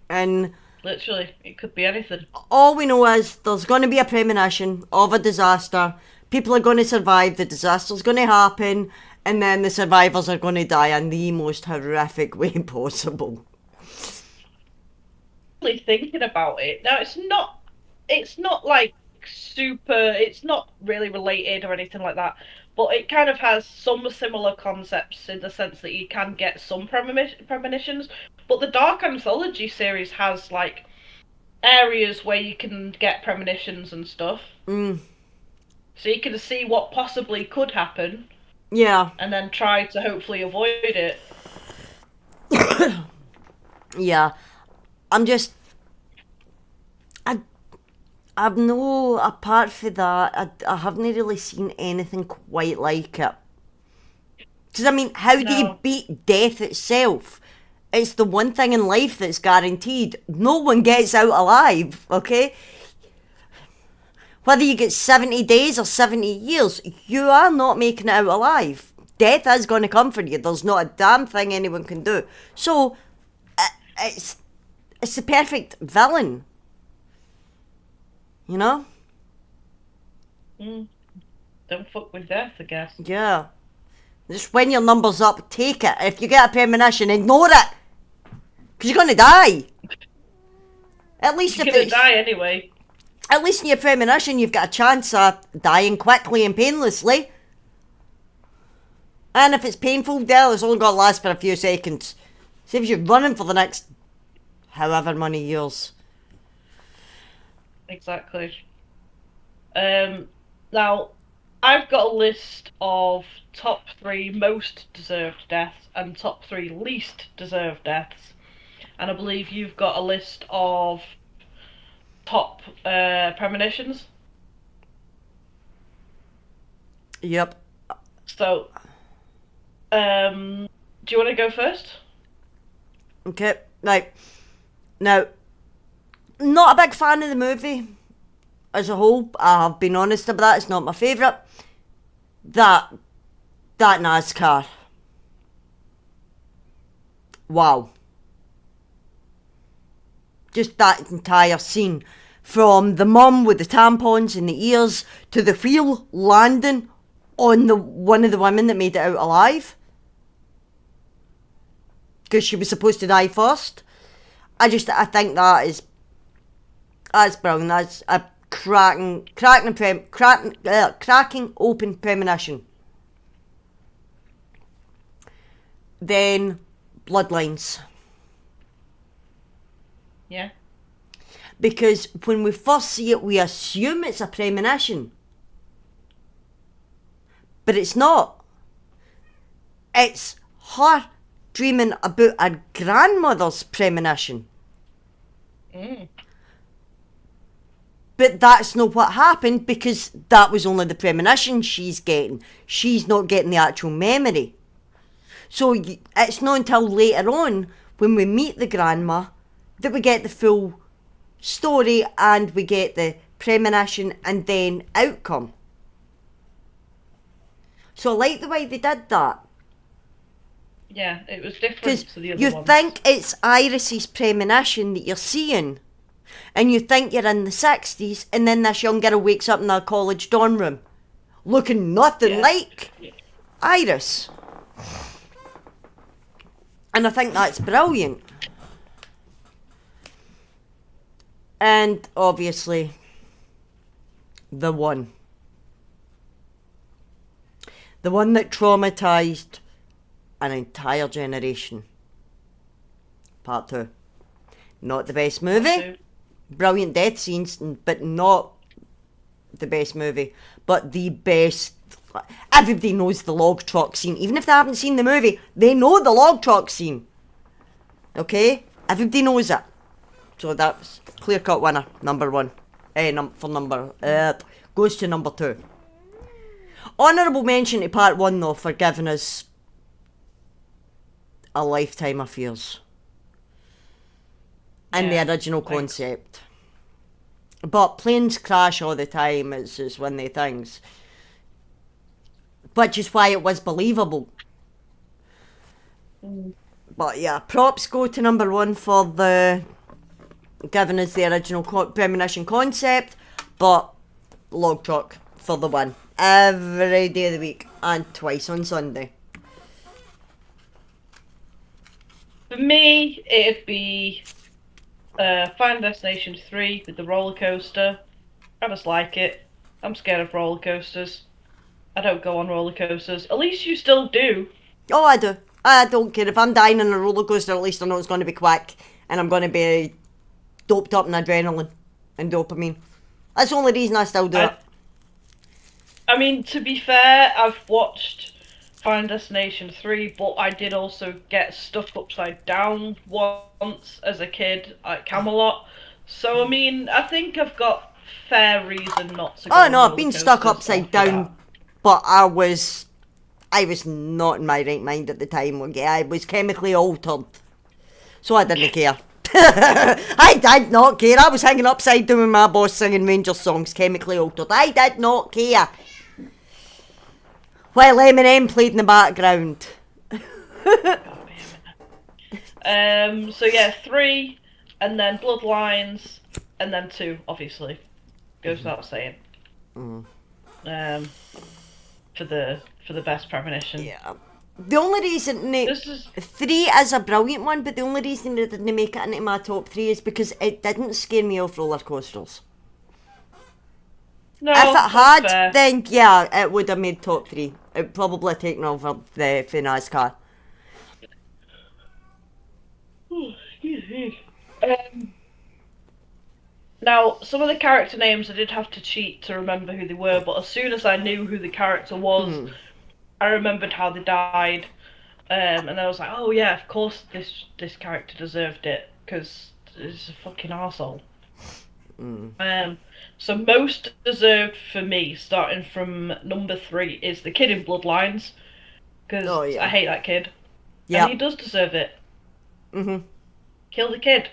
And literally, it could be anything. All we know is there's going to be a premonition of a disaster. People are going to survive. The disaster's going to happen, and then the survivors are going to die in the most horrific way possible. Really thinking about it now, it's not like super. It's not really related or anything like that. But it kind of has some similar concepts in the sense that you can get some premonitions. But the Dark Anthology series has like areas where you can get premonitions and stuff. So you can see what possibly could happen. Yeah. And then try to hopefully avoid it. Yeah. I've no, apart from that, I haven't really seen anything quite like it. Because, I mean, how do you beat death itself? It's the one thing in life that's guaranteed. No one gets out alive, okay? Whether you get 70 days or 70 years, you are not making it out alive. Death is going to come for you. There's not a damn thing anyone can do. So, it's the perfect villain. You know? Don't fuck with death, I guess. Yeah. Just when your number's up, take it. If you get a premonition, ignore it. Because you're going to die. At least you're going to die anyway. At least in your premonition, you've got a chance of dying quickly and painlessly. And if it's painful, it's only going to last for a few seconds. Saves you running for the next however many years. Exactly. Now, I've got a list of top 3 most deserved deaths and top 3 least deserved deaths. And I believe you've got a list of top premonitions. Yep. So, do you want to go first? Okay, right. Now, not a big fan of the movie as a whole. I have been honest about that. It's not my favourite. That NASCAR. Wow. Just that entire scene. From the mum with the tampons in the ears to the wheel landing on one of the women that made it out alive. Because she was supposed to die first. I think that's brilliant. That's a cracking open premonition. Then Bloodlines. Yeah. Because when we first see it, we assume it's a premonition. But it's not. It's her dreaming about her grandmother's premonition. But that's not what happened, because that was only the premonition she's getting. She's not getting the actual memory. So it's not until later on, when we meet the grandma, that we get the full story and we get the premonition and then outcome. So I like the way they did that. Yeah, it was different Because to the other you ones. think it's Iris's premonition that you're seeing, and you think you're in the 60s, and then this young girl wakes up in a college dorm room, looking nothing like Iris. And I think that's brilliant. And obviously, the one that traumatised an entire generation. Part 2. Not the best movie. Brilliant death scenes, but not the best movie. But the best. Everybody knows the log truck scene. Even if they haven't seen the movie, they know the log truck scene. Okay? Everybody knows it. So that's clear-cut winner, number 1. Goes to number 2. Honourable mention to part 1 though, for giving us a lifetime of fears. And the original concept. But planes crash all the time, it's just one of the things. Which is why it was believable. But yeah, props go to number 1 for the giving us the original premonition concept, but log truck for the win. Every day of the week and twice on Sunday. For me, it'd be Final Destination 3 with the roller coaster. I just like it. I'm scared of roller coasters. I don't go on roller coasters. At least you still do. Oh, I do. I don't care. If I'm dying on a roller coaster, at least I know it's going to be quick and I'm going to be doped up in adrenaline and dopamine. That's the only reason I still do it. I mean, to be fair, I've watched Final Destination 3, but I did also get stuck upside down once as a kid at Camelot. So, I mean, I think I've got fair reason not to go on I've been stuck upside down, but I was not in my right mind at the time. Okay, I was chemically altered, so I didn't care. I did not care. I was hanging upside down with my boss singing Rangers songs, chemically altered. I did not care. While Eminem played in the background. So yeah, 3, and then Bloodlines, and then 2, obviously. Goes without saying. For the best premonition. Yeah. The only reason 3 is a brilliant one, but the only reason it didn't make it into my top 3 is because it didn't scare me off roller coasters. No, if it had, fair. then yeah, it would have made top 3. It probably taken over the NASCAR. Now, some of the character names I did have to cheat to remember who they were, but as soon as I knew who the character was, I remembered how they died, and then I was like, oh yeah, of course this character deserved it, because he's a fucking arsehole. So most deserved for me, starting from number 3, is the kid in Bloodlines, because I hate that kid. Yeah. And he does deserve it. Kill the kid.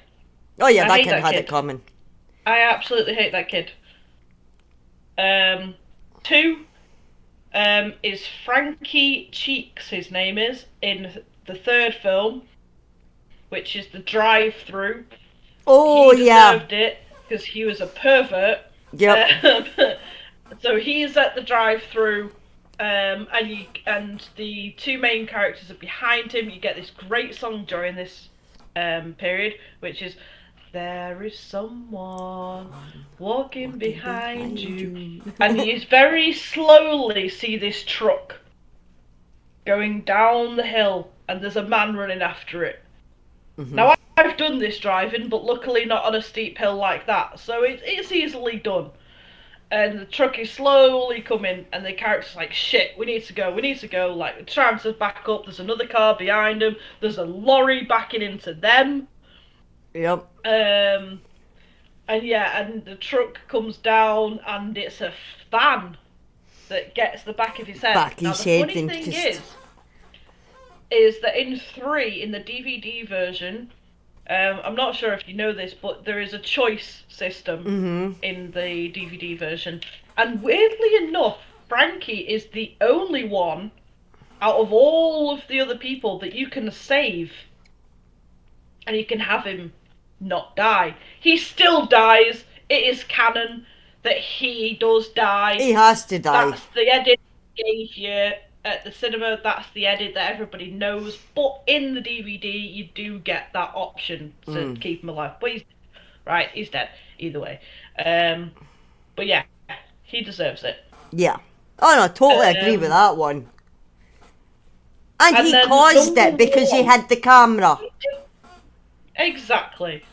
Oh yeah, that kid had it coming. I absolutely hate that kid. 2 is Frankie Cheeks, his name is, in the 3rd film, which is the drive-through. Oh, he deserved it, because he was a pervert. Yep. So he's at the drive-through, and the 2 main characters are behind him. You get this great song during this period, which is "There is someone walking behind you," and you very slowly see this truck going down the hill, and there's a man running after it. Now I've done this driving, but luckily not on a steep hill like that, so it's easily done. And the truck is slowly coming, and the character's like, shit, we need to go, like, trying to back up, there's another car behind them, there's a lorry backing into them. Yep. And the truck comes down, and it's a van that gets the back of his head. Now, the funny thing is that in 3, in the DVD version, I'm not sure if you know this, but there is a choice system in the DVD version. And weirdly enough, Frankie is the only one out of all of the other people that you can save, and you can have him not die. He still dies. It is canon that he does die. He has to die. That's the edit I gave you at the cinema. That's the edit that everybody knows. But in the DVD, you do get that option to keep him alive. But he's dead either way. But yeah, he deserves it. Yeah. Oh no, I totally agree with that one. And he caused it because he had the camera. Exactly.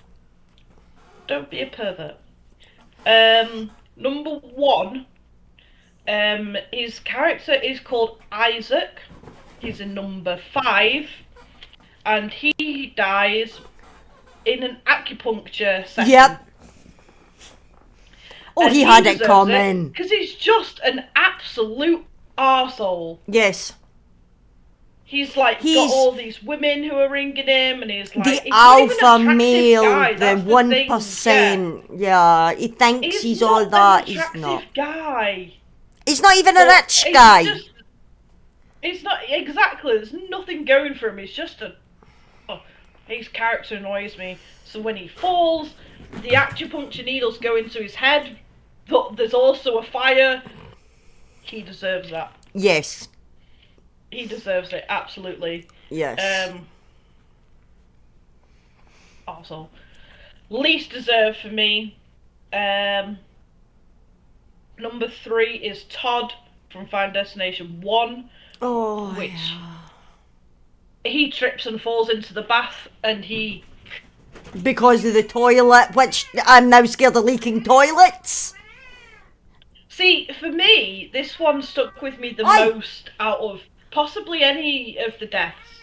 Don't be a pervert. Number 1, his character is called Isaac. He's in number 5, and he dies in an acupuncture session. Yep. Oh, he had it coming. Because he's just an absolute arsehole. Yes. He's got all these women who are ringing him, and he's the alpha male, the 1%. Yeah, he thinks he's all that. He's not. Guy. He's not even a rich guy. It's not exactly. There's nothing going for him. He's just his character annoys me. So when he falls, the acupuncture needles go into his head. But there's also a fire. He deserves that. Yes. He deserves it, absolutely. Yes. Also, least deserved for me. Number 3 is Todd from Final Destination 1. Oh, which he trips and falls into the bath, and he... Because of the toilet, which I'm now scared of leaking toilets. See, for me, this one stuck with me the most out of possibly any of the deaths,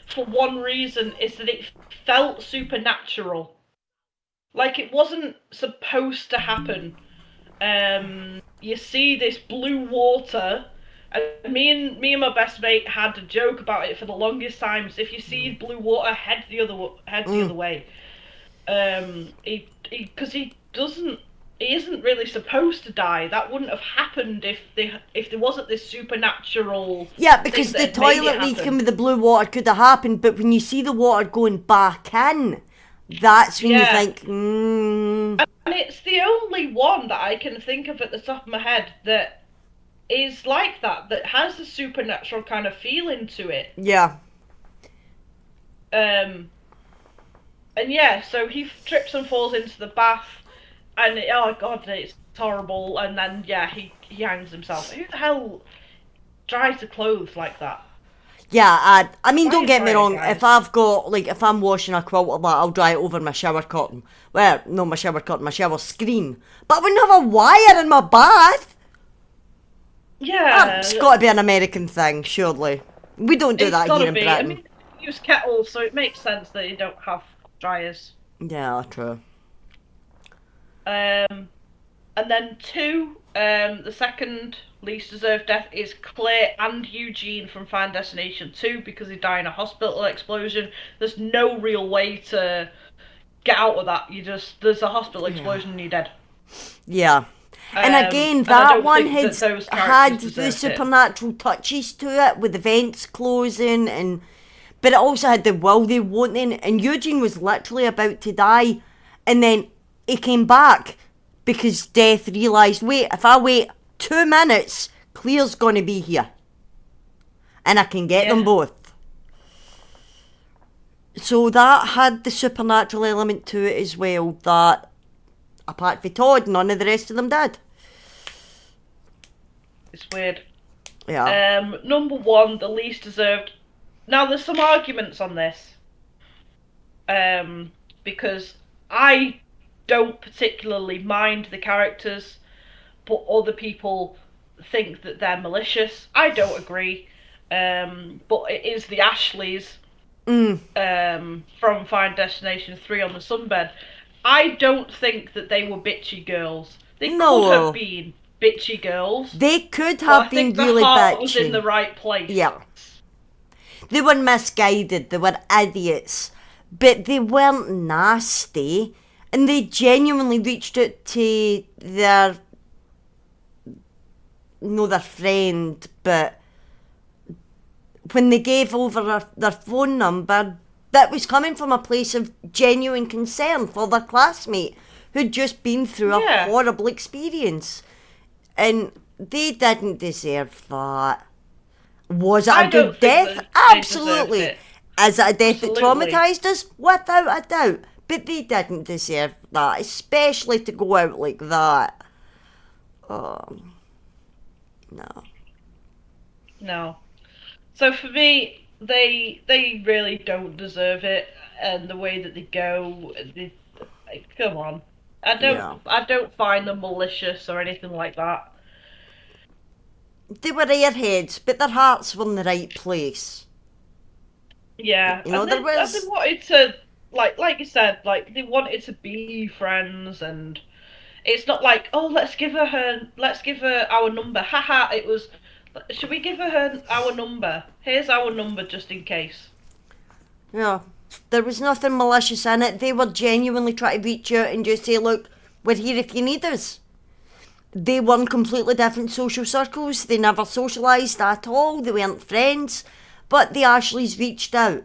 for one reason, is that it felt supernatural. Like it wasn't supposed to happen. You see this blue water, and me and my best mate had a joke about it for the longest time. So if you see blue water, head the other way. He isn't really supposed to die. That wouldn't have happened if there wasn't this supernatural. Yeah, because the toilet leaking with the blue water could have happened, but when you see the water going back in, that's when you think, And it's the only one that I can think of at the top of my head that is like that has a supernatural kind of feeling to it. Yeah. And yeah, so he trips and falls into the bath. And oh god, it's horrible. And then he hangs himself. Who the hell dries the clothes like that? Yeah, I mean, don't get me wrong. Guys. If I'm washing a quilt or that, I'll dry it over my shower curtain. Well, no, my shower curtain, my shower screen. But I wouldn't have a wire in my bath. Yeah, it's got to be an American thing, surely. We don't do that here in Britain. I mean, we use kettles, so it makes sense that you don't have dryers. Yeah, true. And then 2, the second least deserved death is Claire and Eugene from Final Destination 2 because they die in a hospital explosion. There's no real way to get out of that. There's a hospital explosion and you're dead. Yeah. And again, that one had the supernatural touches to it with the vents closing, but it also had the will they won't they, and Eugene was literally about to die, and then he came back because Death realised, wait, if I wait 2 minutes, Claire's going to be here. And I can get them both. So that had the supernatural element to it as well, that apart from Todd, none of the rest of them did. It's weird. Yeah. Number 1, the least deserved. Now, there's some arguments on this. Because I don't particularly mind the characters, but other people think that they're malicious. I don't agree. But it is the Ashleys from Final Destination 3 on the sunbed. I don't think that they were bitchy girls. They could have been bitchy girls. They could have been really bitchy. The heart was in the right place. Yeah. They were misguided. They were idiots. But they weren't nasty. And they genuinely reached out to their friend, but when they gave over their phone number, that was coming from a place of genuine concern for their classmate who'd just been through a horrible experience. And they didn't deserve that. Was it a good death? Absolutely. Is it a death that traumatised us? Without a doubt. But they didn't deserve that, especially to go out like that. Oh, no. No. So for me, they really don't deserve it, and the way that they go, come on. I don't find them malicious or anything like that. They were airheads, but their hearts were in the right place. Yeah, you know, they wanted to, like you said, like they wanted to be friends, and it's not like, oh, let's give her our number. Haha, it was, should we give her our number? Here's our number just in case. Yeah, there was nothing malicious in it. They were genuinely trying to reach out and just say, look, we're here if you need us. They were in completely different social circles. They never socialised at all. They weren't friends. But the Ashleys reached out.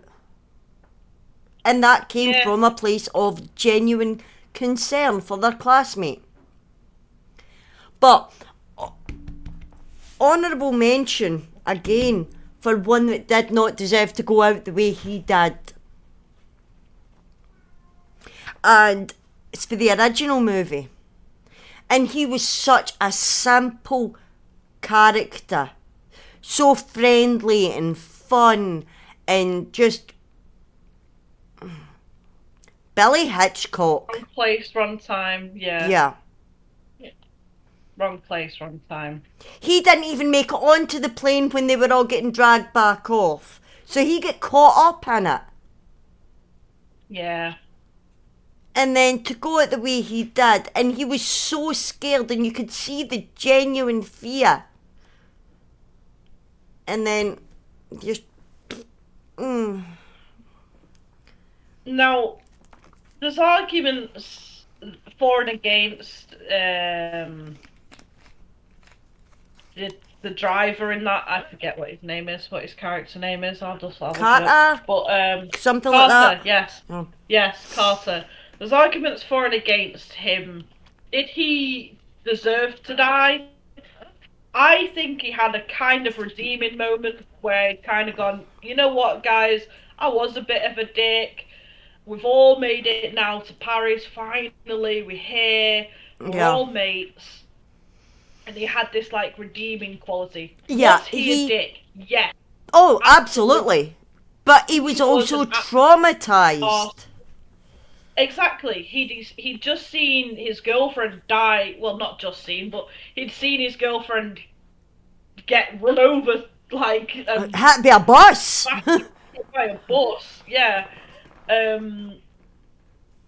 And that came from a place of genuine concern for their classmate. But honourable mention, again, for one that did not deserve to go out the way he did. And it's for the original movie. And he was such a simple character. So friendly and fun and just... Billy Hitchcock. Wrong place, wrong time, Yeah. Wrong place, wrong time. He didn't even make it onto the plane when they were all getting dragged back off. So he got caught up in it. Yeah. And then to go out the way he did, and he was so scared, and you could see the genuine fear. And then just... Now, there's arguments for and against the driver in that. I forget what his name is, what his character name is. I'll Carter? But something Carter, like that. Yes. Oh. Yes, Carter. There's arguments for and against him. Did he deserve to die? I think he had a kind of redeeming moment where he kind of gone, you know what, guys, I was a bit of a dick. We've all made it now to Paris. Finally, we're here. We're all mates. And he had this, like, redeeming quality. Yeah, Was he a dick? Yes. Oh, absolutely. But he was also traumatised. Exactly. He'd just seen his girlfriend die. Well, not just seen, but he'd seen his girlfriend get run over, like... had to be a bus. by a bus, yeah.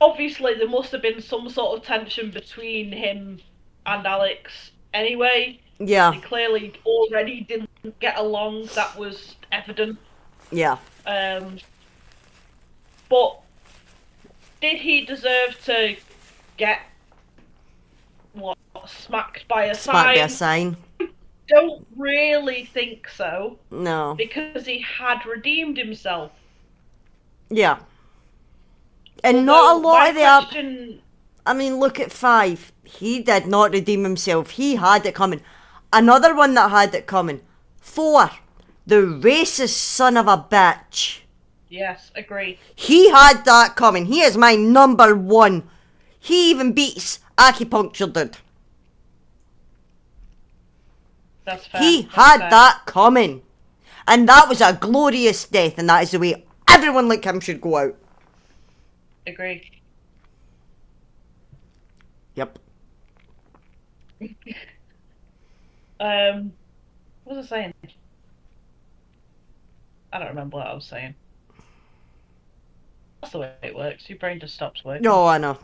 Obviously, there must have been some sort of tension between him and Alex anyway. Yeah. They clearly already didn't get along. That was evident. Yeah. But did he deserve to get smacked by a sign? Smacked by a sign. I don't really think so. No. Because he had redeemed himself. Yeah. And not a lot of the I mean, look at 5. He did not redeem himself. He had it coming. Another one that had it coming. 4. The racist son of a bitch. Yes, agree. He had that coming. He is my number 1. He even beats Acupuncture Dude. That's fair. He had that coming. And that was a glorious death, and that is the way everyone like him should go out. Agree. Yep. What was I saying? I don't remember what I was saying. That's the way it works. Your brain just stops working. No, I know.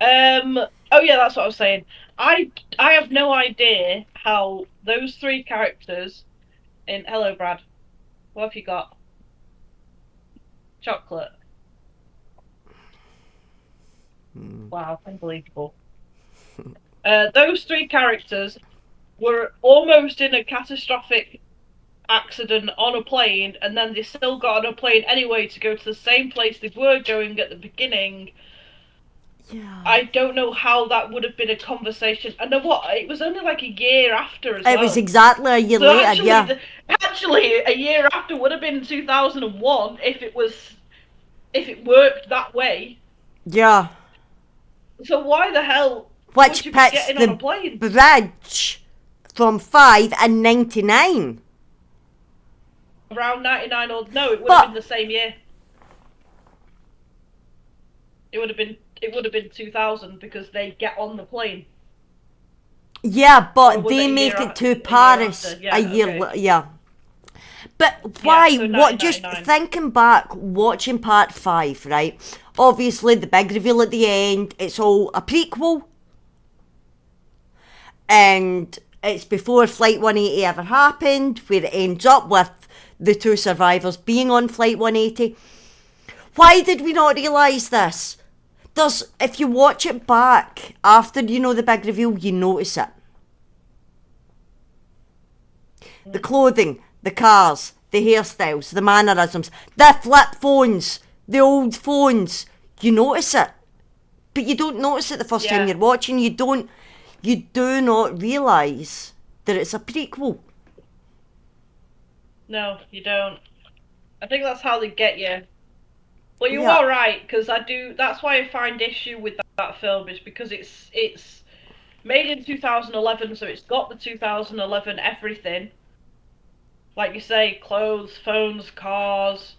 Oh yeah, that's what I was saying. I have no idea how those 3 characters in Hello Brad. What have you got? Chocolate. Wow, unbelievable. Those 3 characters were almost in a catastrophic accident on a plane, and then they still got on a plane anyway to go to the same place they were going at the beginning. Yeah. I don't know how that would have been a conversation. And then what? It was only like a year after as It well. was exactly a year So later, actually, yeah. actually, a year after would have been 2001 if it worked that way. Yeah. So why the hell would Which you be puts getting on a the plane? bridge from 5 and 99. Around 99 or no, it would But have been the same year. It would have been 2000 because they get on the plane. yeah, Or but was they it make it to a year Paris after? a Yeah, year okay. yeah. But Yeah, why? so What? Just 1999. thinking back, watching part 5, right? Obviously, the big reveal at the end. It's all a prequel, and it's before Flight 180 ever happened, where it ends up with the two survivors being on Flight 180. Why did we not realise this? If you watch it back after the big reveal, you notice it. The clothing, the cars, the hairstyles, the mannerisms, the flip phones, the old phones. You notice it, but you don't notice it the first time Yeah. you're watching. You do not realise that it's a prequel. No, you don't. I think that's how they get you. Well, you Yeah. are right, because I do. That's why I find issue with that film is because it's made in 2011, so it's got the 2011 everything. Like you say, clothes, phones, cars,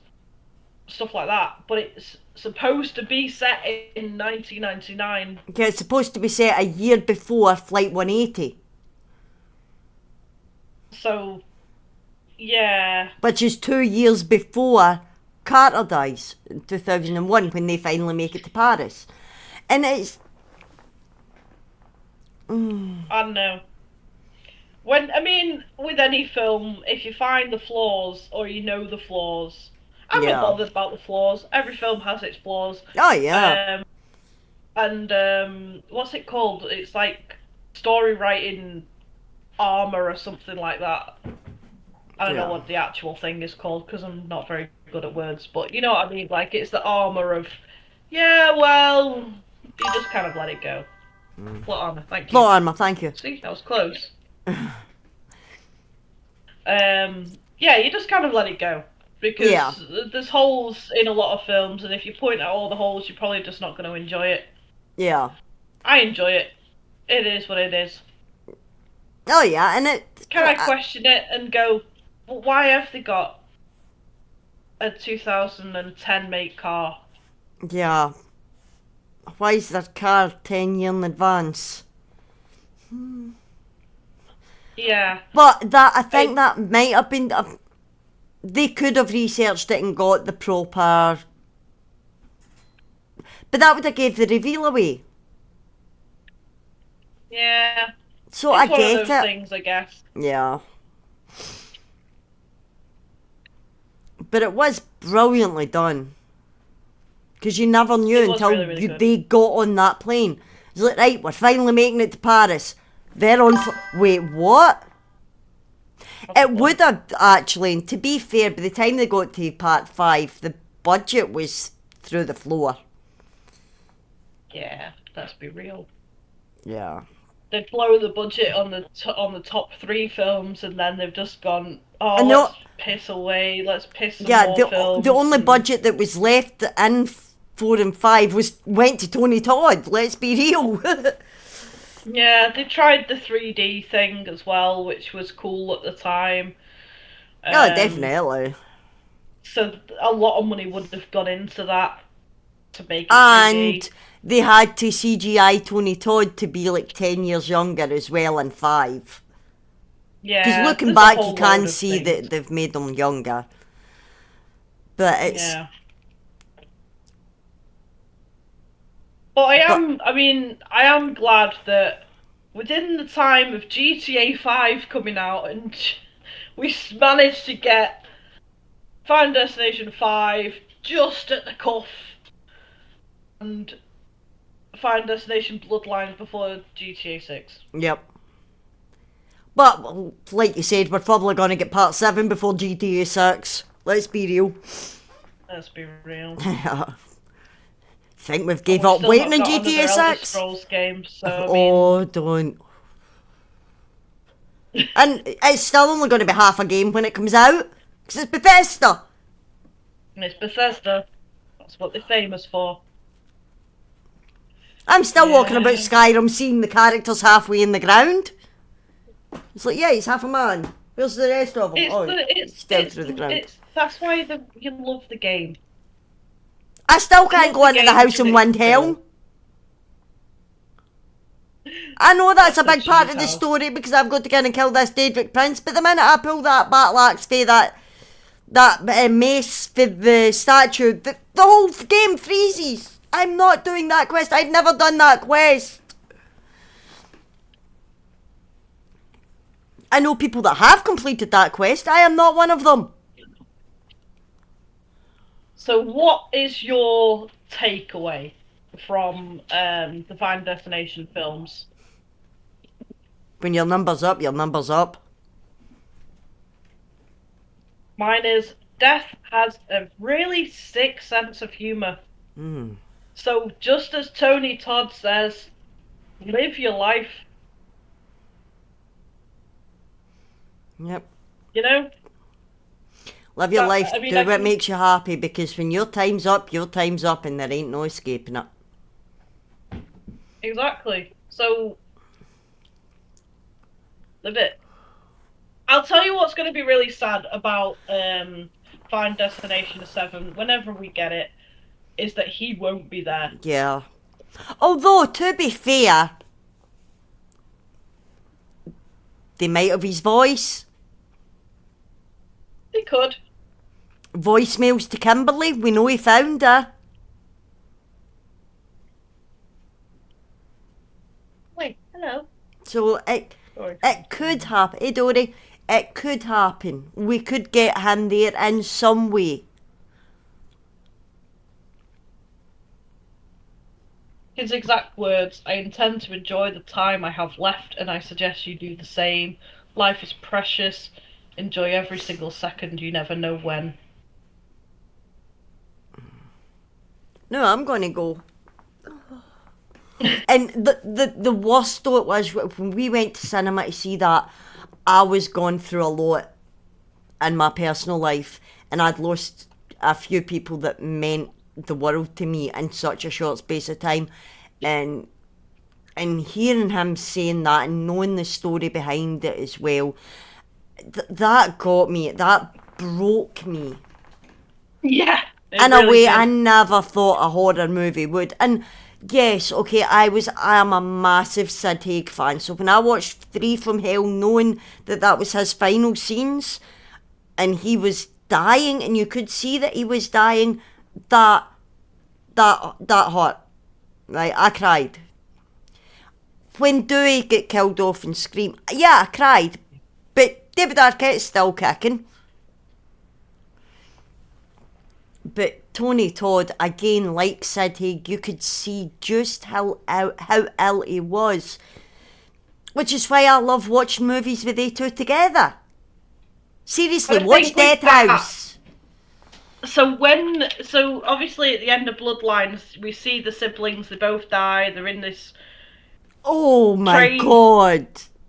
stuff like that. But it's supposed to be set in 1999. Yeah, it's supposed to be set a year before Flight 180, So, yeah. which is 2 years before Carter dies in 2001 when they finally make it to Paris. And it's. I don't know. With any film, if you find the flaws or you know the flaws, I'm not Yeah. bothered about the flaws. Every film has its flaws. Oh, yeah. And what's it called? It's like story writing armor or something like that. I don't know Yeah. what the actual thing is called because I'm not very good at words, but you know what I mean. Like it's the armor of, yeah. Well, you just kind of let it go. Plot armor. Thank you. Plot armor, thank you. See, that was close. Yeah, you just kind of let it go because Yeah. there's holes in a lot of films, and if you point out all the holes, you're probably just not going to enjoy it. Yeah. I enjoy it. It is what it is. Oh, yeah, and it. Can I question it and go, well, why have they got a 2010 make car? Yeah. Why is that car 10 years in advance? Yeah. But I think that might have been. They could have researched it and got the proper. But that would have gave the reveal away. Yeah. So It's I one get of those it. things, I guess. Yeah. But it was brilliantly done. Because you never knew It was until really, really good. they got on that plane. It's like, right, we're finally making it to Paris. They're on. Wait, what? It would have actually, and to be fair, by the time they got to part 5, the budget was through the floor. Yeah, let's be real. Yeah. They'd blow the budget on the top 3 films, and then they've just gone, oh, And no- let's piss away, let's piss some Yeah, more films. the only and- budget that was left in 4 and 5 went to Tony Todd, let's be real. Yeah, they tried the 3D thing as well, which was cool at the time. Oh, definitely. So a lot of money would have gone into that to make it And 3D. they had to CGI Tony Todd to be like 10 years younger as well in 5. Yeah, Because looking there's a back, whole you can load of see things. that they've made them younger. But it's. Yeah. But I am glad that within the time of GTA 5 coming out and we managed to get Final Destination 5 just at the cuff and Final Destination Bloodlines before GTA 6. Yep. But, like you said, we're probably going to get part 7 before GTA 6. Let's be real. Let's be real. Think we've gave up waiting on GTA 6? Scrolls games, so I mean... don't. And it's still only going to be half a game when it comes out. Because it's Bethesda. It's Bethesda. That's what they're famous for. I'm still walking about Skyrim seeing the characters halfway in the ground. It's like, yeah, he's half a man. Where's the rest of them? It's down through the ground. That's why you love the game. I still can't go into the house in Windhelm. I know that's a big part of the story because I've got to go and kill this Daedric Prince, but the minute I pull that battle axe for that mace for the statue, the whole game freezes. I'm not doing that quest. I've never done that quest. I know people that have completed that quest. I am not one of them. So what is your takeaway from the Final Destination films? When your number's up, your number's up. Mine is death has a really sick sense of humour. So just as Tony Todd says, live your life. Yep. You know? Live your life, do what makes you happy, because when your time's up, and there ain't no escaping it. Exactly. So, live it. I'll tell you what's going to be really sad about Final Destination 7, whenever we get it, is that he won't be there. Yeah. Although, to be fair, they might have his voice. They could. Voicemails to Kimberly, we know he found her. Wait, hello. So it could happen. Hey Dory, it could happen. We could get him there in some way. His exact words, I intend to enjoy the time I have left and I suggest you do the same. Life is precious. Enjoy every single second, you never know when. No, I'm going to go. And the worst though it was, when we went to cinema to see that, I was going through a lot in my personal life, and I'd lost a few people that meant the world to me in such a short space of time, and hearing him saying that and knowing the story behind it as well, that got me, that broke me. Yeah. In a way I never thought a horror movie would. And yes, okay, I am a massive Sid Haig fan, so when I watched 3 from Hell, knowing that was his final scenes, and he was dying, and you could see that he was dying, that hurt. Right, I cried. When Dewey got killed off and Scream, yeah, I cried. But David Arquette's still kicking. But Tony Todd, again, like Sid Haig, you could see just how ill he was. Which is why I love watching movies with they two together. Seriously, watch Death House. So obviously at the end of Bloodlines, we see the siblings, they both die, they're in this... Oh my god.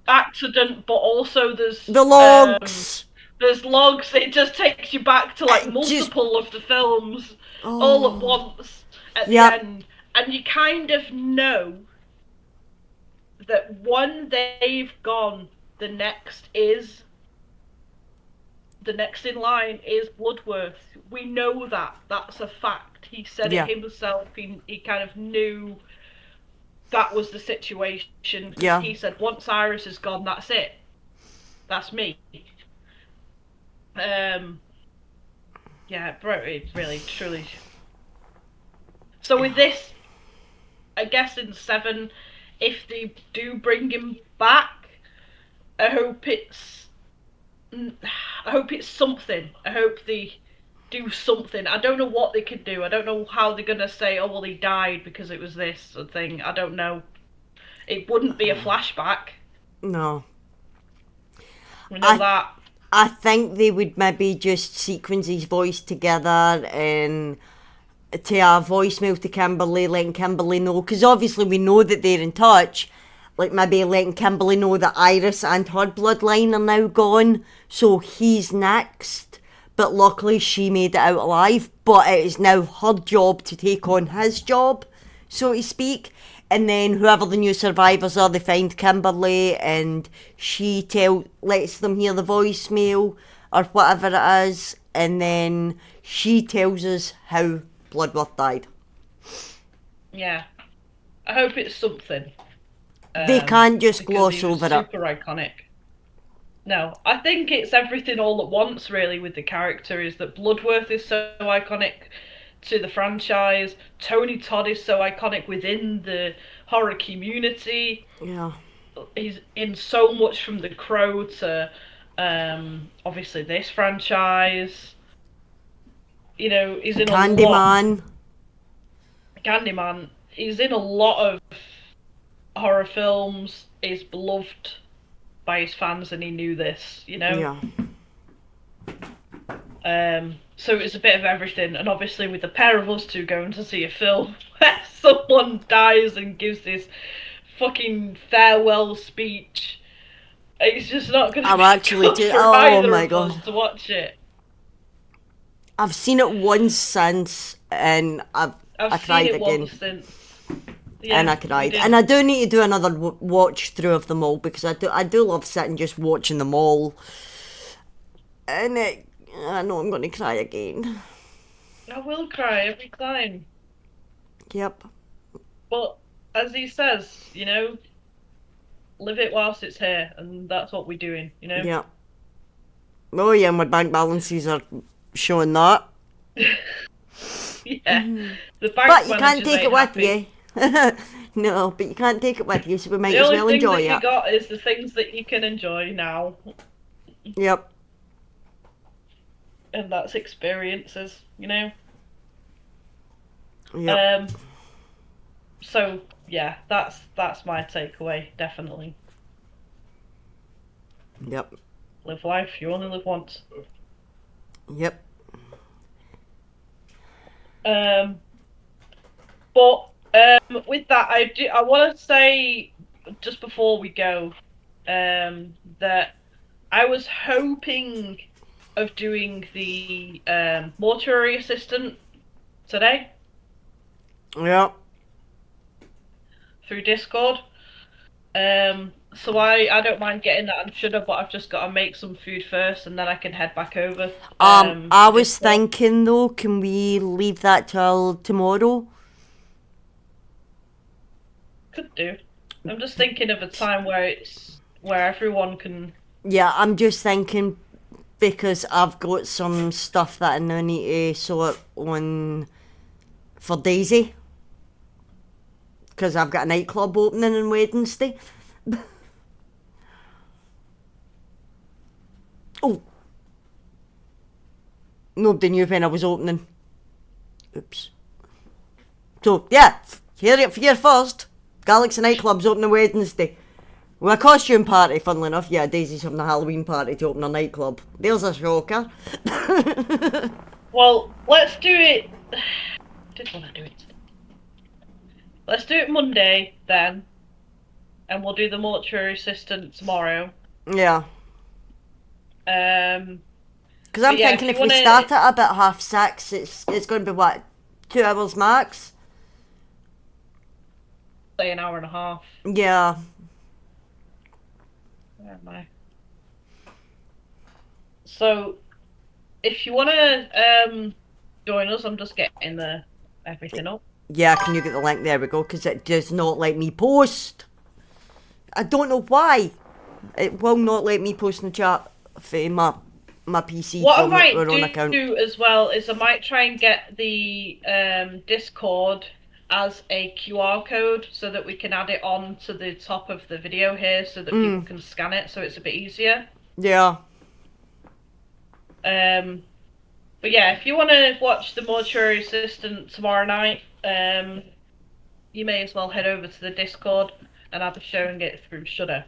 Accident, but also there's... The logs. There's logs. It just takes you back to like multiple of the films all at once at the end, and you kind of know that when they've gone, the next in line is Bloodworth. We know that. That's a fact. He said it himself. He kind of knew that was the situation. Yeah. He said, once Iris is gone, that's it. That's me. Yeah, really, truly. So with this, I guess in 7, if they do bring him back, I hope it's something. I hope they do something. I don't know what they could do. I don't know how they're gonna say, oh well, he died because it was this thing. I don't know. It wouldn't be a flashback. No. We know that. I think they would maybe just sequence his voice together and to a voicemail to Kimberly, letting Kimberly know, because obviously we know that they're in touch, like maybe letting Kimberly know that Iris and her bloodline are now gone, so he's next. But luckily she made it out alive, but it is now her job to take on his job, so to speak. And then whoever the new survivors are, they find Kimberly and she lets them hear the voicemail or whatever it is, and then she tells us how Bloodworth died. Yeah. I hope it's something. They can't just gloss over it. Super iconic. No, I think it's everything all at once, really, with the character, is that Bloodworth is so iconic to the franchise. Tony Todd is so iconic within the horror community. Yeah. He's in so much, from The Crow to obviously this franchise. You know, he's in Candyman. Candyman. He's in a lot of horror films. He's beloved by his fans, and he knew this, you know? Yeah. So it's a bit of everything, and obviously with the pair of us two going to see a film where someone dies and gives this fucking farewell speech, it's just not going to be actually good for either of us to watch it. I've seen it once since, and I cried again. Once since. Yeah, and I cried. And I do need to do another watch through of them all, because I do love sitting just watching them all. And I know I'm going to cry again. I will cry every time. Yep. But as he says, you know, live it whilst it's here, and that's what we're doing, you know? Yeah. Oh yeah, my bank balances are showing that. Yeah. The bank but you can't take it with happy. you. No, but you can't take it with you, so we might as well enjoy it. The only thing that you got is the things that you can enjoy now. Yep. And that's experiences, you know? Yep. So, yeah, that's my takeaway, definitely. Yep. Live life, you only live once. Yep. But with that, I want to say, just before we go, that I was hoping of doing the mortuary assistant today. Yeah. Through Discord. So I don't mind getting that on Shudder, but I've just got to make some food first, and then I can head back over. I was thinking though, can we leave that till tomorrow? Could do. I'm just thinking of a time where everyone can. Yeah, I'm just thinking, because I've got some stuff that I now need to sort on for Daisy, because I've got a nightclub opening on Wednesday. Oh, nobody knew when I was opening. Oops. So yeah, hear it here first. Galaxy nightclub's opening Wednesday. With a costume party, funnily enough. Yeah, Daisy's having a Halloween party to open a nightclub. There's a shocker. Well, let's do it. I did want to do it. Let's do it Monday then, and we'll do the mortuary assistant tomorrow. Yeah. Because I'm thinking if we start it at about 6:30, it's going to be what, 2 hours max? Say an hour and a half. Yeah. Where am I? So, if you want to join us, I'm just getting everything up. Yeah, can you get the link? There we go, because it does not let me post. I don't know why. It will not let me post in the chat for my PC. What I might do as well is I might try and get the Discord as a QR code so that we can add it on to the top of the video here so that people can scan it, so it's a bit easier. Yeah. But yeah, if you want to watch the mortuary assistant tomorrow night, you may as well head over to the Discord, and I'll be showing it through Shudder.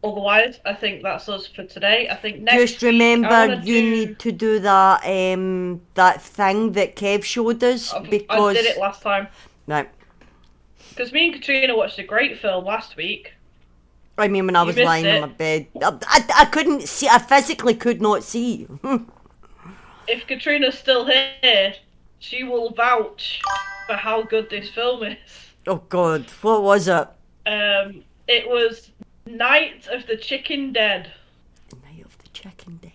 Otherwise, I think that's us for today. I think next Just week I remember, want to you do. need to do that that thing that Kev showed us I did it because last time right. because me and Katrina watched a great film last week. I mean, when I You was missed lying in it. my bed, I couldn't see. I physically could not see. If Katrina's still here, she will vouch for how good this film is. Oh God, what was it? It was Night of the Chicken Dead. Night of the Chicken Dead.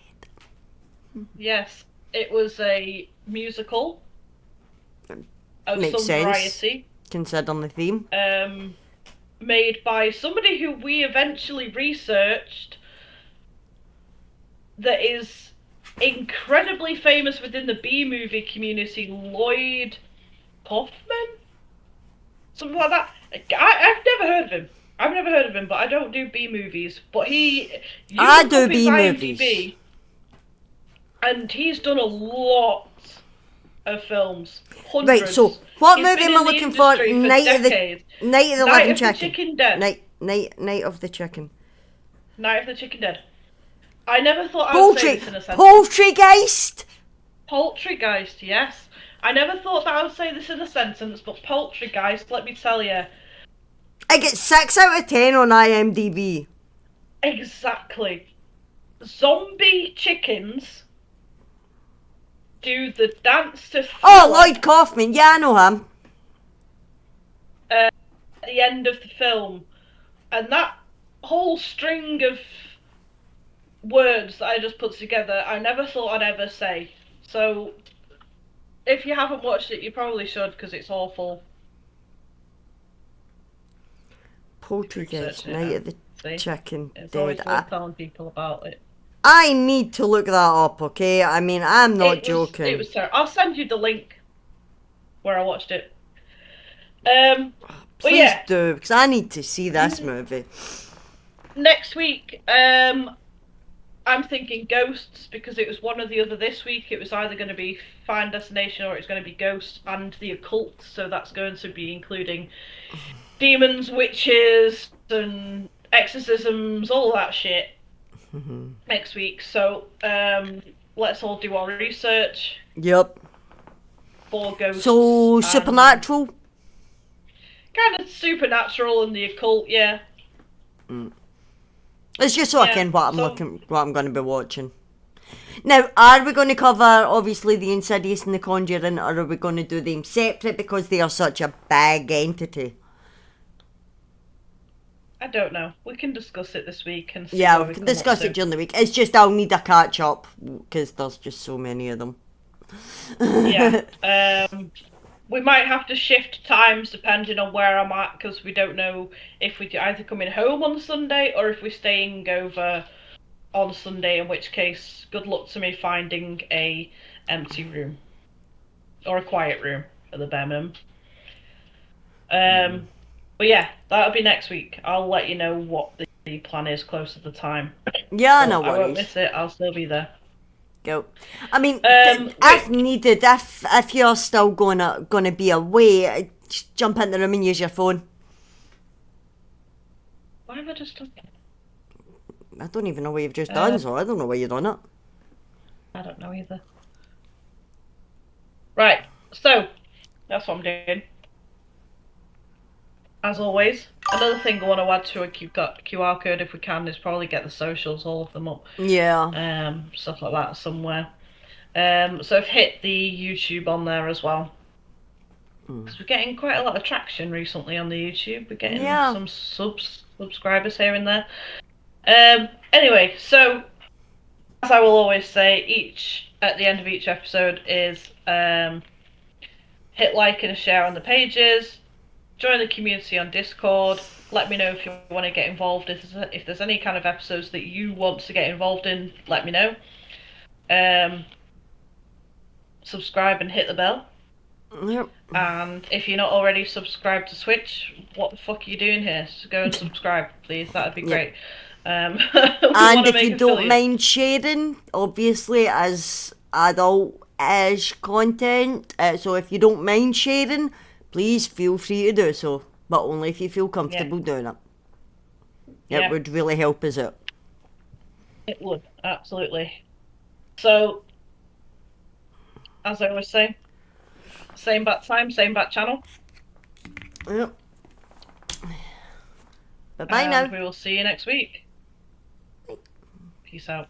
Yes, it was a musical of Makes some sense, variety. considering the theme. Made by somebody who we eventually researched that is incredibly famous within the B movie community, Lloyd Kaufman? Something like that. I've never heard of him. I've never heard of him, but I don't do B movies. But you I look do up his B IMDb, movies. and he's done a lot of films. Hundreds. Right, so what He's movie been am I in the looking for? industry Night of the decades. Night of the Night Living of the Chicken. Chicken Dead. Night of the Chicken. Night of the Chicken Dead. I never thought I would say this in a sentence. Poultrygeist. Poultrygeist, yes. I never thought that I would say this in a sentence, but Poultrygeist, let me tell you. I get 6 out of 10 on IMDb. Exactly. Zombie chickens do the dance to Thriller Oh, Lloyd Kaufman. Yeah, I know him. At the end of the film. And that whole string of words that I just put together, I never thought I'd ever say. So, if you haven't watched it, you probably should, because it's awful. Poultrygeist, Night of the Chicken It's always Dead. worth telling people about it. I need to look that up, okay? I mean, I'm not joking. It was terrible. I'll send you the link where I watched it. Please do, because I need to see this movie. Next week, I'm thinking Ghosts, because it was one or the other this week. It was either going to be Final Destination or it's going to be Ghosts and the Occult, so that's going to be including demons, witches, and exorcisms, all that shit next week. So let's all do our research. Yep. For Ghosts. So, Supernatural? Kind of Supernatural and the Occult, yeah. It's just so I can what I'm going to be watching. Now, are we going to cover obviously the Insidious and the Conjuring, or are we going to do them separate because they are such a big entity? I don't know. We can discuss it this week and see. Yeah, we can discuss it during the week. It's just I'll need a catch up because there's just so many of them. Yeah. We might have to shift times depending on where I'm at, because we don't know if we're either coming home on Sunday or if we're staying over on Sunday, in which case, good luck to me finding a empty room. Or a quiet room, at the bare minimum. But yeah, that'll be next week. I'll let you know what the plan is close to the time. Yeah, no worries. I won't miss it, I'll still be there. Go. I mean, if needed, if you're still gonna be away, just jump in the room and use your phone. Why have I just done that? I don't even know what you've just done, so I don't know why you've done it. I don't know either. Right, so that's what I'm doing. As always, another thing I want to add to a QR code if we can is probably get the socials, all of them up. Yeah. Stuff like that somewhere. So I've hit the YouTube on there as well. Because we're getting quite a lot of traction recently on the YouTube. We're getting some subscribers here and there. Anyway, so as I will always say, at the end of each episode is hit like and share on the pages. Join the community on Discord. Let me know if you want to get involved. If there's any kind of episodes that you want to get involved in, let me know. Subscribe and hit the bell. Yep. And if you're not already subscribed to Twitch, what the fuck are you doing here? So go and subscribe, please. That'd be great. And if you don't mind sharing, obviously, as adult-ish content, so if you don't mind sharing, please feel free to do so, but only if you feel comfortable doing it. It would really help us out. It would, absolutely. So, as I always say, same bat time, same bat channel. Yep. Bye-bye now. We will see you next week. Peace out.